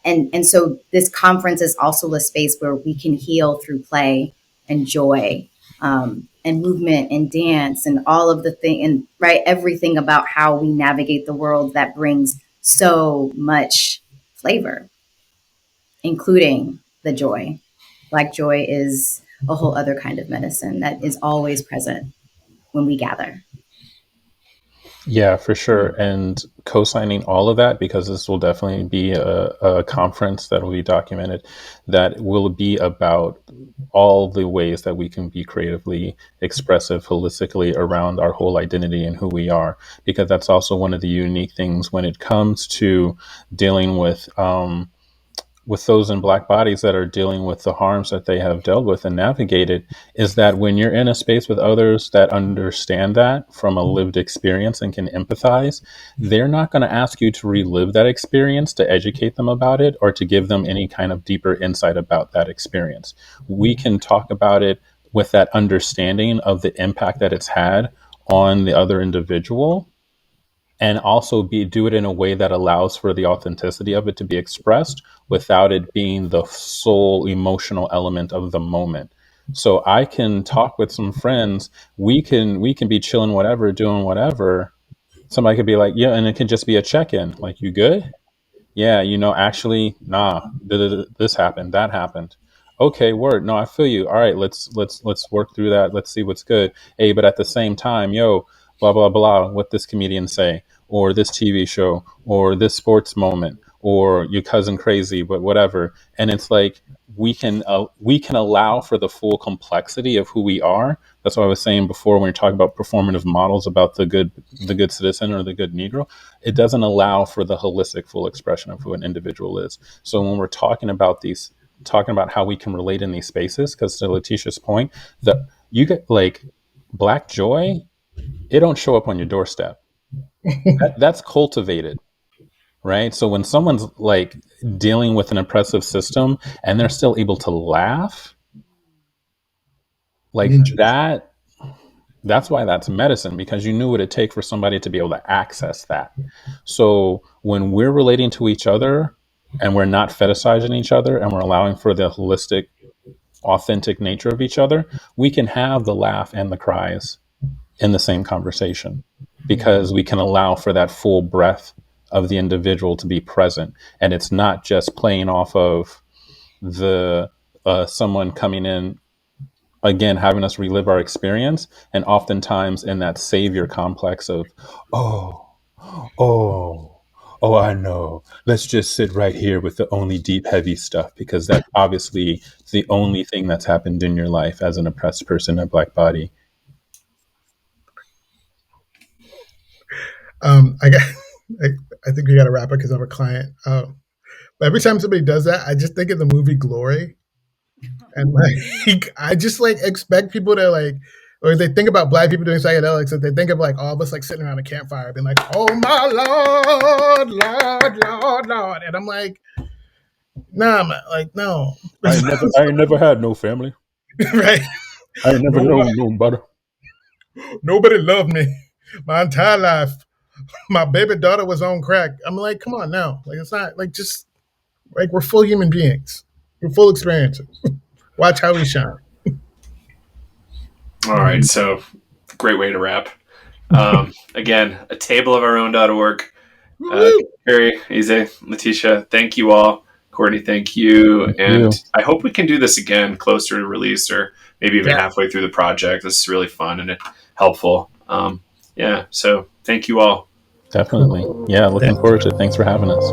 And so this conference is also a space where we can heal through play and joy, and movement and dance and all of the thing, and right, everything about how we navigate the world that brings so much flavor, including the joy. Black joy is a whole other kind of medicine that is always present when we gather. Yeah, for sure. And co-signing all of that, because this will definitely be a conference that will be documented, that will be about all the ways that we can be creatively expressive holistically around our whole identity and who we are. Because that's also one of the unique things when it comes to dealing with those in Black bodies that are dealing with the harms that they have dealt with and navigated, is that when you're in a space with others that understand that from a lived experience and can empathize, they're not going to ask you to relive that experience to educate them about it or to give them any kind of deeper insight about that experience. We can talk about it with that understanding of the impact that it's had on the other individual, and also do it in a way that allows for the authenticity of it to be expressed without it being the sole emotional element of the moment. So I can talk with some friends. We can be chilling, whatever, doing whatever. Somebody could be like, yeah, and it could just be a check-in. Like, you good? Yeah, actually, nah, this happened, that happened. Okay, word. No, I feel you. All right, let's work through that. Let's see what's good. Hey, but at the same time, yo, blah blah blah. What this comedian say, or this TV show, or this sports moment, or your cousin crazy, but whatever. And it's like we can allow for the full complexity of who we are. That's what I was saying before when you're talking about performative models about the good citizen or the good Negro. It doesn't allow for the holistic full expression of who an individual is. So when we're talking about how we can relate in these spaces, because to Letitia's point, that you get like black joy, it don't show up on your doorstep. That's cultivated, right? So when someone's like dealing with an oppressive system and they're still able to laugh like Ninjas. that's why that's medicine, because you knew what it'd take for somebody to be able to access that. So when we're relating to each other and we're not fetishizing each other and we're allowing for the holistic, authentic nature of each other, we can have the laugh and the cries in the same conversation, because we can allow for that full breadth of the individual to be present. And it's not just playing off of the someone coming in, again, having us relive our experience, and oftentimes in that savior complex of, oh, oh, oh, I know. Let's just sit right here with the only deep, heavy stuff, because that's obviously the only thing that's happened in your life as an oppressed person in a Black body. I got. I think we got to wrap it because I have a client. But every time somebody does that, I just think of the movie Glory, and like I just like expect people to like, or they think about black people doing psychedelics, and they think of like all of us like sitting around a campfire, being like, "Oh my Lord, Lord, Lord, Lord," and I'm like, "Nah, man, like no, I ain't never had no family. right? I ain't never known Nobody, nobody. nobody loved me my entire life. My baby daughter was on crack." I'm like, "Come on now, like it's not like just like we're full human beings, we're full experiences. Watch how we shine." All right, so great way to wrap. Again, a table of our own.org. Carrie, Ayize, Leticia, thank you all. Courtney, thank you. And I hope we can do this again closer to release, or maybe even halfway through the project. This is really fun and helpful. Yeah, so thank you all. Definitely. Yeah, looking forward to it. Thanks for having us.